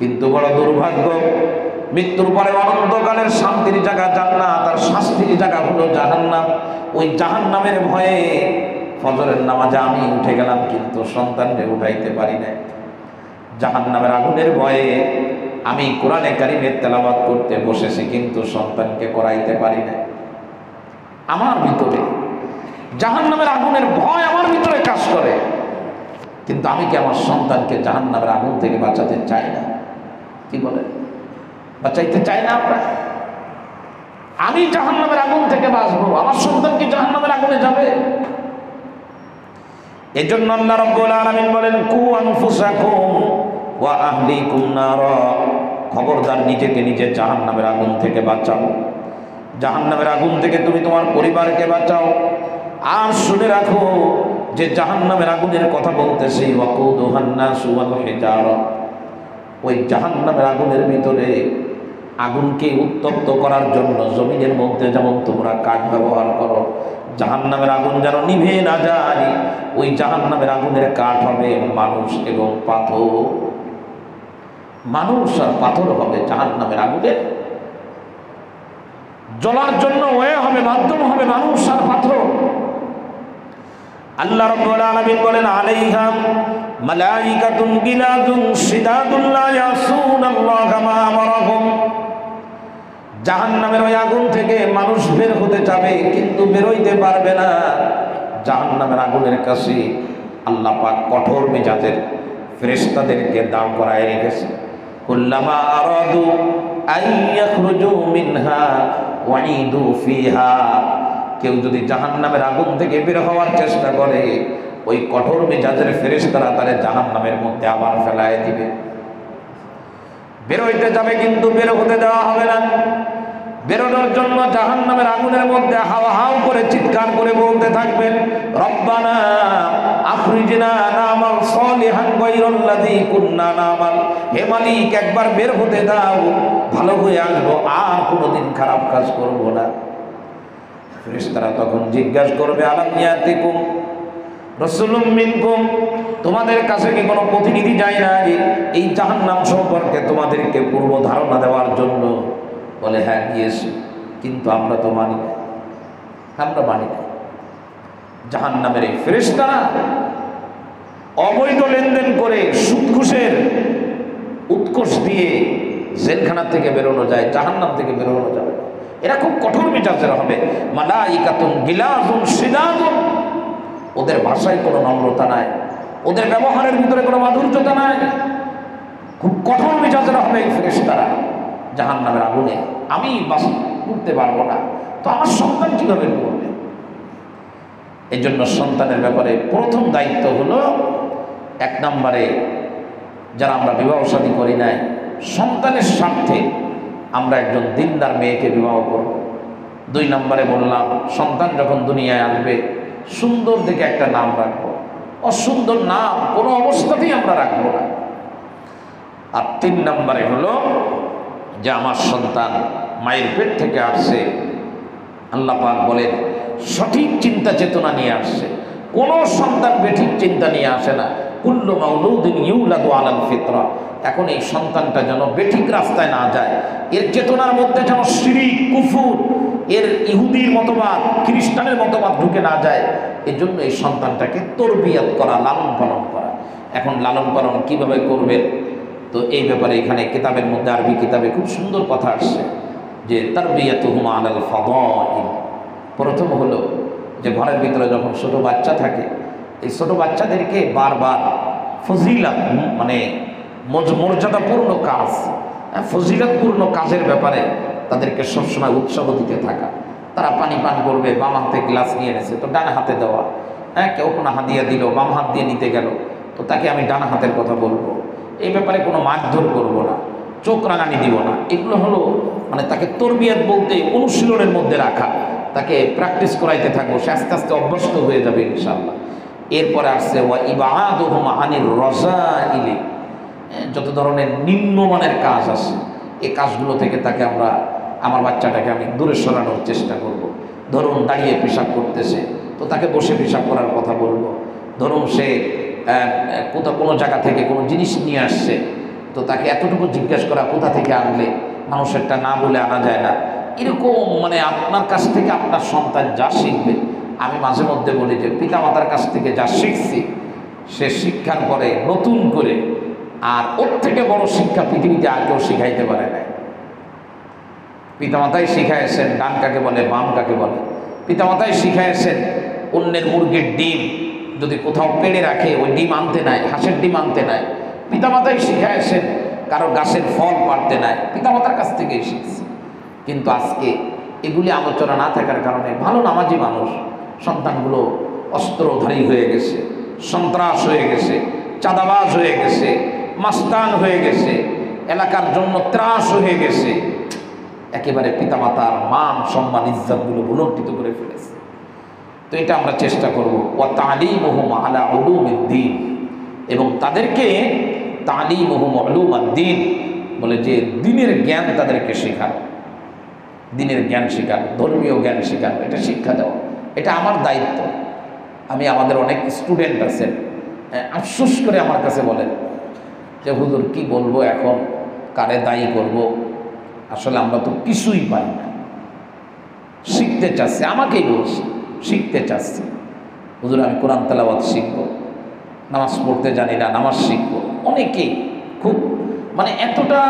কিন্তু বড় দুর্ভাগ্য, মৃত্যুর পরে অনন্তকালের শান্তির জায়গা জান্নাত, আর শাস্তির জায়গা হলো জাহান্নাম। ওই জাহান্নামের ভয়ে ফজরের নামাজে আমি উঠে গেলাম, কিন্তু সন্তানকে উঠাইতে পারি না। জাহান্নামের আগুনের ভয়ে আমি কোরআনে কারিমের তেলাওয়াত করতে বসেছি, কিন্তু সন্তানকে করাইতে পারি না। আমার ভিতরে জাহান্নামের আগুনের ভয় আমার ভিতরে কাজ করে, কিন্তু আমি কি আমার সন্তানকে জাহান্নামের আগুন থেকে বাঁচাতে চাই না? কি বলেন? বাঁচাইতে চাই না আমরা? আমি জাহান্নামের আগুন থেকে বাঁচবো, আমার সন্তান কি জাহান্নামের আগুনে যাবে? এজন্য আল্লাহ রাব্বুল আলামিন বলেন, কু আনফুসাকুম ওয়া আহলিকুম নারা, খবরদার নিজেকে নিজে জাহান্নামের আগুন থেকে বাঁচাও। জাহান্নামের আগুন থেকে তুমি তোমার পরিবারকে বাঁচাও। আর শুনে রাখো যে জাহান্নামের আগুনের কথা বলতেছি, ওয়াকুদুহান নাসু ওয়াল হিজারা, ওই জাহান্নামের আগুনের ভিতরে আগুনকে উত্তপ্ত করার জন্য জমিনের মধ্যে যেমন তোমরা কাঠ ব্যবহার করো, জাহান্নামের আগুন যেন নিভে না যায়, ওই জাহান্নামের আগুনের কাঠ হবে মানুষ এবং পাথর। মানুষ আর পাথর হবে জাহান্নামের আগুনের জ্বলার জন্য, ওয়ে হবে, মাধ্যম হবে মানুষ আর পাথর। আল্লাহ রাব্বুল আলামিন বলেন, আলাইহা মালাইকাতুন গিলাদুন শিদাদুন লা ইয়াসুনাল্লাহা মা আমারাহুম, জাহান্নামের ওই আগুন থেকে মানুষ বের হতে যাবে কিন্তু বেরোইতে পারবে না। জাহান্নামের আগুনের কাছে আল্লাহ পাক কঠোর মেজাজের ফেরেশতাদেরকে দাঁড় করায় রেখেছে। কুল্লামা আরাদু আইয়াখরুজু মিনহা ওয়াইদু ফিহা, কেউ যদি জাহান্নামের আগুন থেকে বের হওয়ার চেষ্টা করে, ওই কঠোর মেজাজের ফেরেশতারা তারে জাহান্নামের মধ্যে আবার ফেলায় দিবে। বের হইতে যাবে কিন্তু বের হতে দেওয়া হবে না। বেরোনোর জন্য জাহান্নামের আগুনের মধ্যে হাওয়া হাও করে চিৎকার করে বলতে থাকবেন, রব্বানা আখরিজনা নামাল সালিহান গায়রাল্লাযী কুন্না নামাল, হে মালিক একবার বের হতে দাও, ভালো হয়ে আসবো, আর কোনোদিন খারাপ কাজ করব না। ফেরেশতারা তখন জিজ্ঞাসা করবে, আলাম ইয়াতিকুম রাসূলুম মিনকুম, তোমাদের কাছে কি কোনো প্রতিনিধি যায় না এই জাহান্নাম সম্পর্কে তোমাদেরকে পূর্ব ধারণা দেওয়ার জন্য? বলে, হ্যাঁ গিয়েছে, কিন্তু আমরা তো মানি না, আমরা মানি না। জাহান্নামের এই ফেরেশতারা অবৈধ লেনদেন করে সুদ ঘুষের উৎকোষ দিয়ে জেলখানা থেকে বেরোনো যায়, জাহান্নাম থেকে বেরোনো যাবে না। এরা খুব কঠোর মেজাজের হবে। মালাইকাতুন গিলাযুন শিদাদুন, ওদের ভাষায় কোনো নম্রতা নাই, ওদের ব্যবহারের ভিতরে কোনো মাধুর্যতা নাই, খুব কঠোর মেজাজের হবে এই ফেরেশতারা জাহান্নামের আগুনে। আমি উঠতে পারবো না, তো আমার সন্তান কিভাবে করবে? এই জন্য সন্তানের ব্যাপারে প্রথম দায়িত্ব হলো, এক নম্বরে যারা আমরা বিবাহ শাদী করি নাই, সন্তানের স্বার্থে আমরা একজন দিনদার মেয়েকে বিবাহ করব। 2 নম্বরে বললাম, সন্তান যখন দুনিয়ায় আসবে সুন্দর দেখে একটা নাম রাখবো, অসুন্দর নাম কোনো অবস্থাতেই আমরা রাখবো না। আর 3 নম্বরে হলো যে আমার সন্তান মায়ের পেট থেকে আসছে, আল্লাহ পাক বলেন সঠিক চিন্তা চেতনা নিয়ে আসছে। কোনো সন্তান বেঠিক চিন্তা নিয়ে আসে না। কুল্লু মাউলুদিন ইউলাদু আলাল ফিতরা, এখন এই সন্তানটা যেন বেঠিক রাস্তায় না যায়, এর চেতনার মধ্যে যেন শিরক, কুফর, এর ইহুদির মতবাদ, খ্রিস্টানের মতবাদ ঢুকে না যায়, এজন্য এই সন্তানটাকে তরবিয়াত করা, লালন পালন করা। এখন লালন পালন কিভাবে করবেন? তো এই ব্যাপারে এখানে কিতাবের মধ্যে, আরবি কিতাবে খুব সুন্দর কথা আসছে যে তারবিয়াতুহুম আলাল ফাদাইল। প্রথম হলো যে ঘরের ভিতরে যখন ছোট বাচ্চা থাকে, এই ছোট বাচ্চাদেরকে বারবার ফজিলত, মানে মর্যাদাপূর্ণ কাজ, ফজিলতপূর্ণ কাজের ব্যাপারে তাদেরকে সবসময় উৎসাহ দিতে থাকা। তারা পানি পান করবে, বাম হাতে গ্লাস নিয়ে এনেছে তো ডান হাতে দেওয়া, কেউ কোনো হাদিয়া দিল বাম হাত দিয়ে নিতে গেল তো তাকে আমি ডান হাতের কথা বলবো, এই ব্যাপারে কোনো মারধর করবো না, চোখ রাঙানি দিব না। এগুলো হলো মানে তাকে তরবিয়ত বলতে অনুশীলনের মধ্যে রাখা, তাকে প্র্যাকটিস করাইতে থাকবো, সে আস্তে আস্তে অভ্যস্ত হয়ে যাবে ইনশাআল্লাহ। এরপরে আসছে ওয়া ইবাদুহুম আনির রাযাইলি, যত ধরনের নিম্নমানের কাজ আছে এই কাজগুলো থেকে তাকে আমার বাচ্চাটাকে আমি দূরে সরানোর চেষ্টা করব। ধরুন দাঁড়িয়ে পেশাব করতেছে তো তাকে বসে পেশাব করার কথা বলবো। ধরুন সে কোনো জায়গা থেকে কোনো জিনিস নিয়ে আসছে তো তাকে এতটুকু জিজ্ঞেস করা কোথা থেকে আনলে, মানুষেরটা না বলে আনা যায় না। এরকম মানে আপনার কাছ থেকে আপনার সন্তান যা শিখবে, আমি মাঝে মধ্যে বলি যে পিতামাতার কাছ থেকে যা শিখছি সে শিক্ষার পরে নতুন করে আর ওর থেকে বড় শিক্ষা পৃথিবীতে আর কেউ শিখাইতে পারে না। পিতামাতাই শিখাইছেন ডান কাকে বলে, বাম কাকে বলে। পিতামাতাই শিখাইছেন অন্যের মুরগির ডিম যদি কোথাও পেড়ে রাখে ওই ডিম আনতে নাই, হাঁসের ডিম আনতে নাই। পিতামাতাই শিখাইছেন কারো গাছের ফল পাড়তে নাই, পিতামাতার কাছ থেকেই শিখছে। কিন্তু আজকে এগুলি আলোচনা না থাকার কারণে ভালো নামাজি মানুষ সন্তানগুলো অস্ত্রধারী হয়ে গেছে, সন্ত্রাস হয়ে গেছে, চাঁদাবাজ হয়ে গেছে, মাস্তান হয়ে গেছে, এলাকার জন্য ত্রাস হয়ে গেছে। একেবারে পিতামাতার মান সম্মান ইজ্জতগুলো ভুলণ্ঠিত করে ফেলেছে। তো এটা আমরা চেষ্টা করব ওয়া তালিমুহুম আলা উলুমিদ্দিন, এবং তাদেরকে তালিমুহুম উলুমাদ্দিন বলে যে দিনের জ্ঞান তাদেরকে শেখানো, দিনের জ্ঞান শেখানো, ধর্মীয় জ্ঞান শেখানো, এটা শিক্ষা দেওয়া, এটা আমার দায়িত্ব। আমি আমাদের অনেক স্টুডেন্ট আছেন আফসোস করে আমার কাছে বলেন যে হুজুর কি বলবো এখন, কারে দায়ী করব, আসলে আমরা তো কিছুই পাই না, শিখতে চাচ্ছি, আমাকেই বলছি শিখতে চাচ্ছি হুজুর আমি কোরআন তেলাওয়াত শিখবো, নামাজ পড়তে জানি না নামাজ শিখবো। অনেকেই খুব মানে এতটা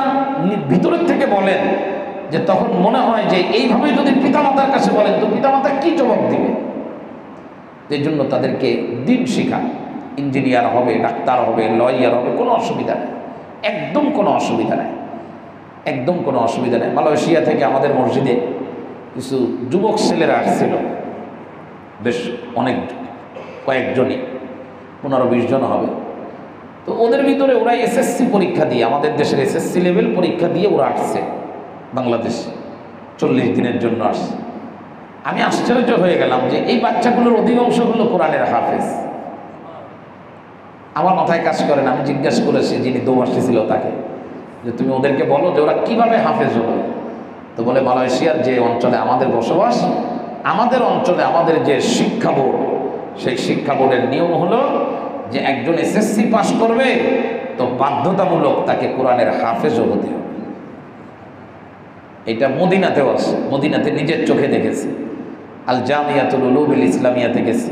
ভিতরের থেকে বলেন যে তখন মনে হয় যে এইভাবে যদি পিতামাতার কাছে বলেন তো পিতামাতা কি জবাব দিবে। এই জন্য তাদেরকে দিন শেখান, ইঞ্জিনিয়ার হবে, ডাক্তার হবে, লয়ার হবে, কোনো অসুবিধা নেই, একদম কোনো অসুবিধা নেই, একদম কোনো অসুবিধা নেই। মালয়েশিয়া থেকে আমাদের মসজিদে কিছু যুবক ছেলেরা আসছিল, বেশ অনেক কয়েকজনই, 15-20 জন হবে। তো ওদের ভিতরে ওরা এসএসসি পরীক্ষা দিয়ে, আমাদের দেশের এসএসসি লেভেল পরীক্ষা দিয়ে ওরা আসছে বাংলাদেশে, 40 দিনের জন্য আসছে। আমি আশ্চর্য হয়ে গেলাম যে এই বাচ্চাগুলোর অধিকাংশ হলো কোরআনের হাফেজ। আমার মাথায় কাজ করে না, আমি জিজ্ঞাসা করেছি যিনি দৌবাসী ছিল তাকে যে তুমি ওদেরকে বলো যে ওরা কীভাবে হাফেজ হলো। তো বলে মালয়েশিয়ার যে অঞ্চলে আমাদের বসবাস, আমাদের অঞ্চলে আমাদের যে শিক্ষা বোর্ড, সেই শিক্ষা বোর্ডের নিয়ম হলো যে একজন এসএসসি পাস করবে তো বাধ্যতামূলক তাকে কোরআনের হাফেজও হতে হবে। এটা মদিনাতেও আছে, মদিনাতে নিজের চোখে দেখেছি, আল জামিয়াতুল উলুমুল ইসলামিয়াতে গেছি,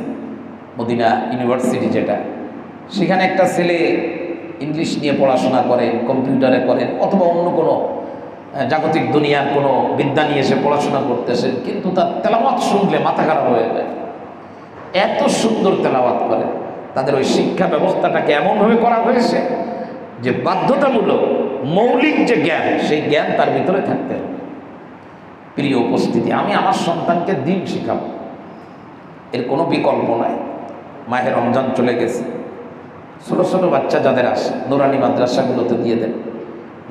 মদিনা ইউনিভার্সিটি যেটা, সেখানে একটা ছেলে ইংলিশ নিয়ে পড়াশোনা করেন, কম্পিউটারে করেন, অথবা অন্য কোনো জাগতিক দুনিয়ার কোনো বিদ্যা নিয়ে এসে পড়াশোনা করতেছেন, কিন্তু তার তেলাওয়াত শুনলে মাথা খারাপ হয়ে যায়, এত সুন্দর তেলাওয়াত করে। তাদের ওই শিক্ষা ব্যবস্থাটাকে এমনভাবে করা হয়েছে যে বাধ্যতামূলক মৌলিক যে জ্ঞান, সেই জ্ঞান তার ভিতরে থাকতে হবে। প্রিয় উপস্থিতি, আমি আমার সন্তানকে দিন শেখাবো, এর কোনো বিকল্প নাই। মাহে রমজান চলে গেছে, ছোটো ছোটো বাচ্চা যাদের আসে নুরানি মাদ্রাসাগুলোতে দিয়ে দেন।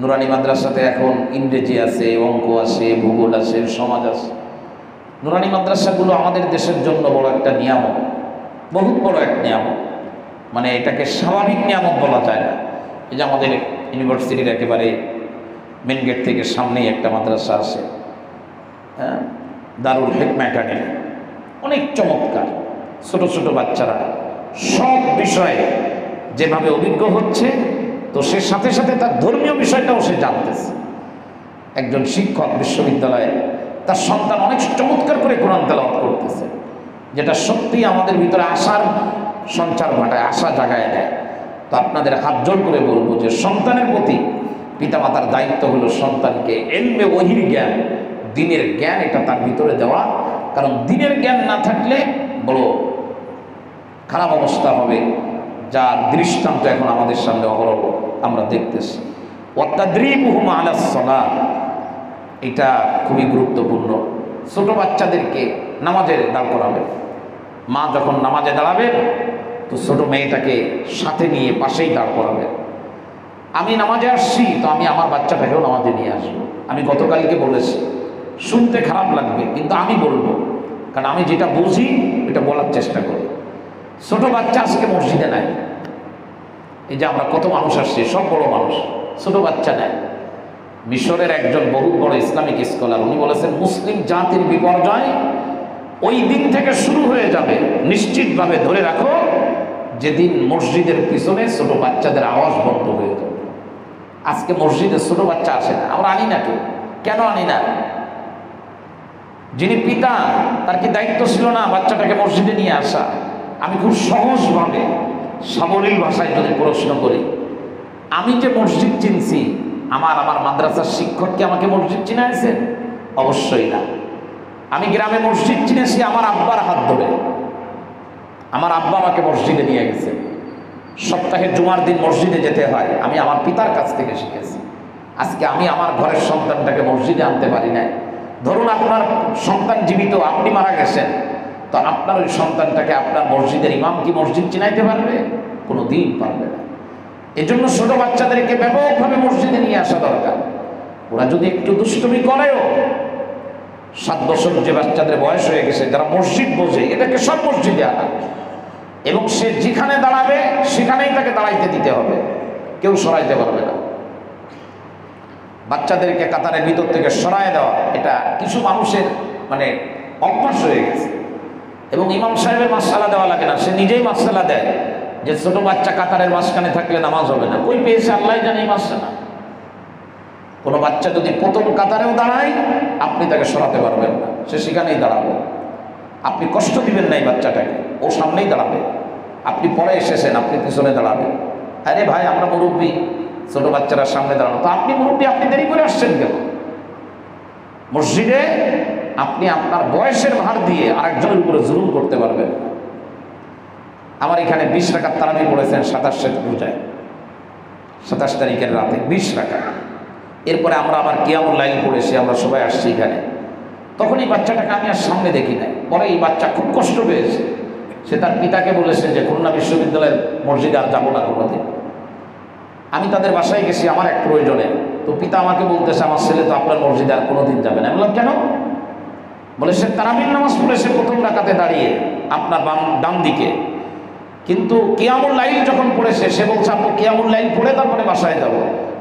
নুরানি মাদ্রাসাতে এখন ইংরেজি আছে, অঙ্ক আছে, ভূগোল আছে, সমাজ আছে। নুরানি মাদ্রাসাগুলো আমাদের দেশের জন্য বড় একটা নিয়ামত, বহুত বড় এক নিয়ামত, মানে এটাকে স্বাভাবিক নিয়ামত বলা যায় না। এই যে আমাদের ইউনিভার্সিটির একেবারে মেন গেট থেকে সামনেই একটা মাদ্রাসা আছে, হ্যাঁ, দারুল হিকমা একাডেমি, অনেক চমৎকার। ছোটো ছোটো বাচ্চারা সব বিষয়ে যেভাবে অভিজ্ঞ হচ্ছে, তো সে সাথে সাথে তার ধর্মীয় বিষয়টাও সে জানতেছে। একজন শিক্ষক বিশ্ববিদ্যালয়ে তার সন্তান অনেক চমৎকার করে কোরআন তেলাওয়াত করতেছে, যেটা সত্যি আমাদের ভিতরে আশার সঞ্চার ঘটায়, আশা জাগায় দেয়। তো আপনাদের হাত জোড় করে বলবো যে সন্তানের প্রতি পিতামাতার দায়িত্ব হলো সন্তানকে এলমে ওহির জ্ঞান, দিনের জ্ঞান এটা তার ভিতরে দেওয়া। কারণ দিনের জ্ঞান না থাকলে বড় খারাপ অবস্থা হবে, যার দৃষ্টান্ত এখন আমাদের সামনে অহরহ আমরা দেখতেছি। ওয়াতাদরিবুহুম আলাস সালাত, এটা খুবই গুরুত্বপূর্ণ। ছোট বাচ্চাদেরকে নামাজে দাঁড় করাবেন, মা যখন নামাজে দাঁড়াবেন তো ছোট মেয়েটাকে সাথে নিয়ে পাশেই দাঁড় করাবেন। আমি নামাজে আসছি তো আমি আমার বাচ্চাটাকেও নামাজে নিয়ে আসবো। আমি গতকালকে বলেছি, শুনতে খারাপ লাগবে কিন্তু আমি বলবো, কারণ আমি যেটা বুঝি এটা বলার চেষ্টা করি। ছোট বাচ্চা আজকে মসজিদে নাই, এই যে আমরা কত মানুষ আসছি সব বড় মানুষ, ছোট বাচ্চা নেয়। মিশরের একজন বহু বড় ইসলামিক স্কলার উনি বলেছেন মুসলিম জাতির বিপর্যয় ওই দিন থেকে শুরু হয়ে যাবে, নিশ্চিতভাবে ধরে রাখো যেদিন মসজিদের পিছনে ছোট বাচ্চাদের আওয়াজ বন্ধ হয়ে যাবে। আজকে মসজিদে ছোট বাচ্চা আসে না, আমরা আনি না। কেন আনি না? যিনি পিতা তার কি দায়িত্ব ছিল না বাচ্চাটাকে মসজিদে নিয়ে আসা? আমি খুব সহজভাবে সাবলীল ভাষায় যদি প্রশ্ন করি, আমি যে মসজিদ চিনছি, আমার মাদ্রাসার শিক্ষক কি আমাকে মসজিদ চিনাইছেন? অবশ্যই না। আমি গ্রামে মসজিদ চিনেছি আমার আব্বার হাত ধরে। আমার আব্বা আমাকে মসজিদে নিয়ে গেছে। সপ্তাহে জুমার দিন মসজিদে যেতে হয়, আমি আমার পিতার কাছ থেকে শিখেছি। আজকে আমি আমার ঘরের সন্তানটাকে মসজিদে আনতে পারি না। ধরুন আপনার সন্তান জীবিত, আপনি মারা গেছেন, তো আপনার ওই সন্তানটাকে আপনার মসজিদের ইমাম কি মসজিদ চিনাইতে পারবে? কোনো দিন পারবে না। এজন্য ছোট বাচ্চাদেরকে ব্যাপকভাবে মসজিদে নিয়ে আসা দরকার। ওরা যদি একটু দুষ্টুমি করেও, 7 বছর যে বাচ্চাদের বয়স হয়ে গেছে, যারা মসজিদ বোঝে, এটাকে সব মসজিদে আনা, এবং সে যেখানে দাঁড়াবে সেখানেই তাকে দাঁড়াইতে দিতে হবে, কেউ সরাইতে পারবে না। বাচ্চাদেরকে কাতারের ভিতর থেকে সরায় দেওয়া, এটা কিছু মানুষের মানে অভ্যাস হয়ে গেছে। এবং ইমাম সাহেবের মাসআলা দেওয়া লাগে না, সে নিজেই মাসআলা দেয় যে ছোট বাচ্চা কাতারের মাঝখানে থাকলে নামাজ হবে না। কই পেয়েছে আল্লাহ জানে এই মাসআলা। কোনো বাচ্চা যদি প্রথম কাতারেও দাঁড়ায়, আপনি তাকে সরাতে পারবেন না, সে সেখানেই দাঁড়াবে। আপনি কষ্ট দিবেন না এই বাচ্চাটাকে, ও সামনেই দাঁড়াবে। আপনি পরে এসেছেন, আপনি পিছনে দাঁড়াবেন। আরে ভাই, আমরা মুরব্বী, ছোট বাচ্চারা সামনে দাঁড়ানো, তো আপনি মুরব্বী, আপনি দেরি করে আসছেন কেন? মসজিদে আপনি আপনার বয়সের ভার দিয়ে আরেকজনের উপরে জুলুম করতে পারবেন। আমার এখানে 20 রাকাত তারাবি পড়েছেন 27 রোজায়, 27 তারিখের রাতে 20 রাকাত। এরপরে আমরা আবার কিয়ামুল লাইল পড়েছি, আমরা সবাই আসছি এখানে। তখন এই বাচ্চাটাকে আমি আর সামনে দেখি নাই। পরে এই বাচ্চা খুব কষ্ট পেয়েছে, সে তার পিতাকে বলেছে যে খুলনা বিশ্ববিদ্যালয়ের মসজিদে আর যাবো না কোনোদিন। আমি তাদের বাসায় গেছি আমার এক প্রয়োজনে, তো পিতা আমাকে বলতেছে আমার ছেলে তো আপনার মসজিদে আর কোনোদিন যাবে না। আমি বললাম কেন? বলে সে তারাবির নামাজ পড়েছে প্রথম রাকাতে দাঁড়িয়ে আপনার ডান দিকে, কিন্তু কিয়ামুল লাইল যখন পড়েছে সে বলছে আপনি কিয়ামুল লাইল পড়ে তারপরে বাসায় যাব।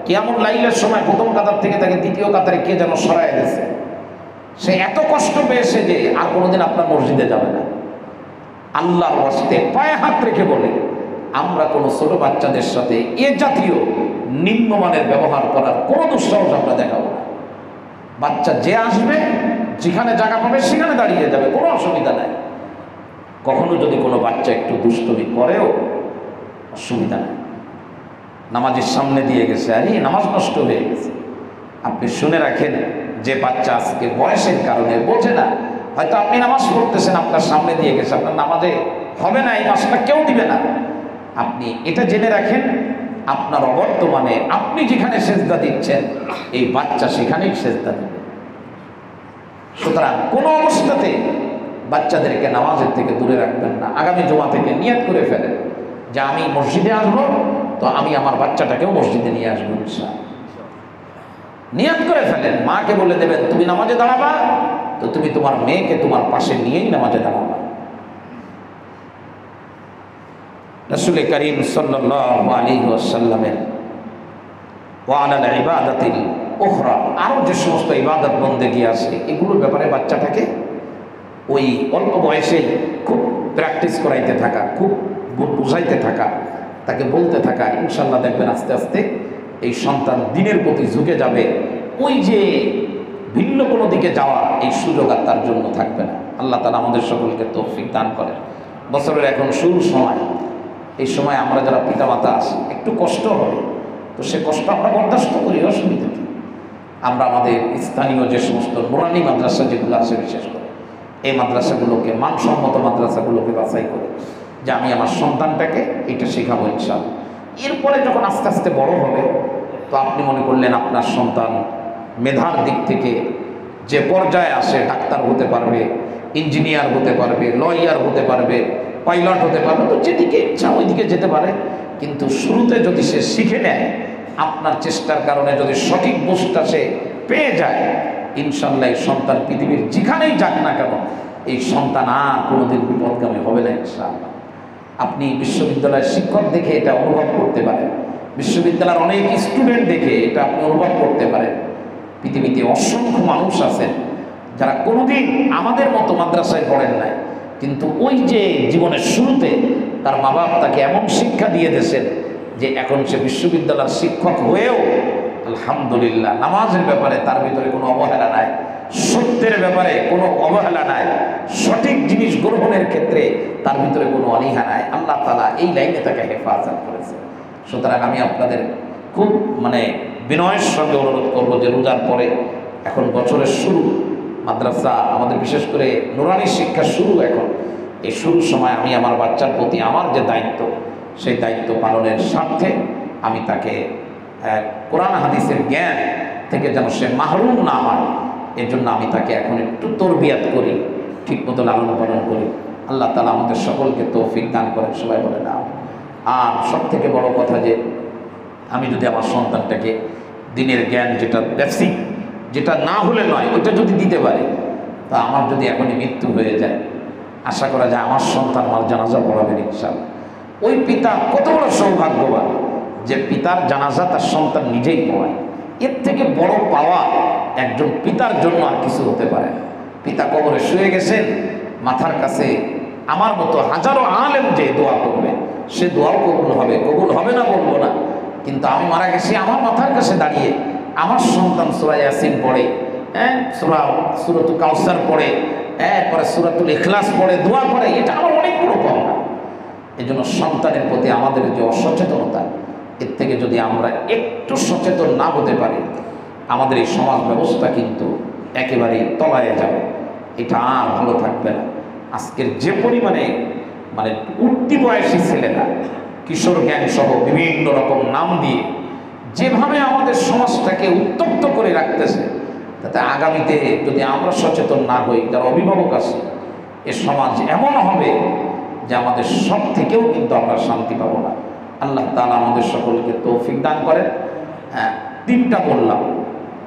কিয়ামুল লাইলের সময় প্রথম কাতার থেকে তাকে দ্বিতীয় কাতারে কে যেন সরায় দিয়েছে। সে এত কষ্ট পেয়েছে যে আর কোনোদিন আপনার মসজিদে যাবে না। আল্লাহর ওয়াস্তে পায়ে হাত রেখে বলে, আমরা কোনো ছোট বাচ্চাদের সাথে এ জাতীয় নিম্নমানের ব্যবহার করার কোনো দুঃসাহস আমরা দেখাবো না। বাচ্চা যে আসবে, যেখানে জায়গা পাবে সেখানে দাঁড়িয়ে যাবে, কোনো অসুবিধা নাই। কখনো যদি কোনো বাচ্চা একটু দুষ্টুমি করেও অসুবিধা নেই। নামাজের সামনে দিয়ে গেছে, আরে নামাজ নষ্ট হয়ে গেছে। আপনি শুনে রাখেন, যে বাচ্চা আজকে বয়সের কারণে বোঝে না, হয়তো আপনি নামাজ পড়তেছেন, আপনার সামনে দিয়ে গেছে, আপনার নামাজে হবে না, এই মাসটা কেউ দিবে না। আপনি এটা জেনে রাখেন, আপনার অবর্তমানে আপনি যেখানে সেজদা দিচ্ছেন, এই বাচ্চা সেখানেই সেজদা দিবে। সুতরাং কোনো অবস্থাতে বাচ্চাদেরকে নামাজের থেকে দূরে রাখবেন না। আগামী জুমা থেকে নিয়ত করে ফেলেন যে আমি মসজিদে আসবো, তো আমি আমার বাচ্চাটাকেও মসজিদে নিয়ে আসবো ইনশাআল্লাহ। নিয়ত করে ফেলেন, মাকে বলে দেবেন তুমি নামাজে দাঁড়াবা, তো তুমি তোমার মেয়েকে তোমার পাশে নিয়েই নামাজে দাঁড়াবা। রাসূল করিম সাল্লাল্লাহু আলাইহি ওয়াসাল্লামের ওয়া আলাল ইবাদাতিল উখরা, আরও যে সমস্ত ইবাদত বন্দেগী আছে, এগুলোর ব্যাপারে বাচ্চাটাকে ওই অল্প বয়সেই খুব প্র্যাকটিস করাইতে থাকা, খুব বুঝাইতে থাকা, তাকে বলতে থাকা। ইনশাল্লাহ দেখবেন আস্তে আস্তে এই সন্তান দিনের প্রতি ঝুঁকে যাবে। ওই যে ভিন্ন কোনো দিকে যাওয়া, এই সুযোগ আর তার জন্য থাকবে না। আল্লাহ তাআলা আমাদের সকলকে তৌফিক দান করেন। বছরের এখন শুরুর সময়, এই সময় আমরা যারা পিতামাতা আছি একটু কষ্ট হবে, তো সে কষ্ট আমরা বরদাস্ত করি, অসুবিধা কি। আমরা আমাদের স্থানীয় যে সমস্ত নুরানি মাদ্রাসা যেগুলো আছে, বিশেষ করে এই মাদ্রাসাগুলোকে, মানসম্মত মাদ্রাসাগুলোকে বাছাই করে যে আমি আমার সন্তানটাকে এটা শেখাবো ইনশাআল্লাহ। এরপরে যখন আস্তে আস্তে বড় হবে, তো আপনি মনে করলেন আপনার সন্তান মেধার দিক থেকে যে পর্যায়ে আসে, ডাক্তার হতে পারবে, ইঞ্জিনিয়ার হতে পারবে, লয়ার হতে পারবে, পাইলট হতে পারবে, তো যেদিকে ইচ্ছা ওইদিকে যেতে পারে। কিন্তু শুরুতে যদি সে শিখে নেয়, আপনার চেষ্টার কারণে যদি সঠিক বুঝটা সে পেয়ে যায়, ইনশাল্লাহ এই সন্তান পৃথিবীর যেখানেই যাক না কেন, এই সন্তান আর কোনোদিন বিপদগামী হবে না ইনশাআল্লাহ। আপনি বিশ্ববিদ্যালয়ের শিক্ষক দেখে এটা অনুভব করতে পারেন, বিশ্ববিদ্যালয়ের অনেক স্টুডেন্ট দেখে এটা আপনি অনুভব করতে পারেন। পৃথিবীতে অসংখ্য মানুষ আছেন যারা কোনোদিন আমাদের মতো মাদ্রাসায় পড়েন নাই, কিন্তু ওই যে জীবনের শুরুতে তার মা বাপ তাকে এমন শিক্ষা দিয়ে দিয়েছেন যে এখন সে বিশ্ববিদ্যালয়ের শিক্ষক হয়েও আলহামদুলিল্লাহ নামাজের ব্যাপারে তার ভিতরে কোনো অবহেলা নাই, সত্যের ব্যাপারে কোনো অবহেলা নাই, সঠিক জিনিস গ্রহণের ক্ষেত্রে তার ভিতরে কোনো অনীহা নাই। আল্লাহ তাআলা এই লাইনে তাকে হেফাজত করেছে। সুতরাং আমি আপনাদের খুব মানে বিনয়ের সঙ্গে অনুরোধ করবো যে রোজার পরে এখন বছরের শুরু, মাদ্রাসা আমাদের বিশেষ করে নুরানি শিক্ষা শুরু, এখন এই শুরুর সময় আমি আমার বাচ্চার প্রতি আমার যে দায়িত্ব, সেই দায়িত্ব পালনের স্বার্থে আমি তাকে কোরআন হাদিসের জ্ঞান থেকে যেন সে মাহরুম না হয়, এর জন্য আমি তাকে এখন একটু তরবিয়াত করি, ঠিক মতো লালন পালন করি। আল্লাহ তাআলা আমাদের সকলকে তৌফিক দান করেন, সবাই বলে না। আর সব থেকে বড় কথা যে আমি যদি আমার সন্তানটাকে দিনের জ্ঞান, যেটা বেসিক, যেটা না হলে নয়, ওইটা যদি দিতে পারি, তা আমার যদি এখনই মৃত্যু হয়ে যায়, আশা করা যায় আমার সন্তান আমার জানাজা পড়াবেন ইনশাআল্লাহ। ওই পিতা কত বড় সৌভাগ্যবান যে পিতার জানাজা তার সন্তান নিজেই পড়ায়। এর থেকে বড় পাওয়া একজন পিতার জন্য আর কিছু হতে পারে না। পিতা কবরে শুয়ে গেছেন, মাথার কাছে আমার মতো হাজারো আলেম যে দোয়া করবে, সে দোয়াও কবুল হবে, কবুল হবে না বলবো না, কিন্তু আমি মারা গেছি, আমার মাথার কাছে দাঁড়িয়ে আমার সন্তান সূরা ইয়াসিন পড়ে, সূরাতুল কাউসার পড়ে, এরপরে সূরাতুল ইখলাস পড়ে, দোয়া করে, এটা আমার অনেক বড় পাওনা। এই জন্য সন্তানের প্রতি আমাদের যে অসচেতনতা, এর থেকে যদি আমরা একটু সচেতন না হতে পারি, আমাদের এই সমাজ ব্যবস্থা কিন্তু একেবারেই তলায় যাবে, এটা আর ভালো থাকবে না। আজকের যে পরিমাণে মানে উঠতি বয়সী ছেলেরা কিশোর গ্যাং সহ বিভিন্ন রকম নাম দিয়ে যেভাবে আমাদের সমাজটাকে উত্তপ্ত করে রাখতেছে, তাতে আগামীতে যদি আমরা সচেতন না হই, যারা অভিভাবক আছে, এ সমাজ এমন হবে যে আমাদের সব থেকেও কিন্তু আমরা শান্তি পাবো না। আল্লাহ তাআলা আমাদের সকলকে তৌফিক দান করেন। তিনটা বললাম,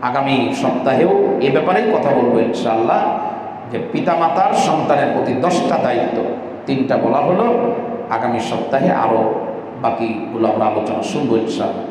আগামী সপ্তাহেও এ ব্যাপারেই কথা বলবো ইনশাআল্লাহ, যে পিতামাতার সন্তানের প্রতি 10টা দায়িত্ব, 3টা বলা হলো। আগামী সপ্তাহে আরও বাকিগুলো আমরা আলোচনা শুনবো ইনশাআল্লাহ।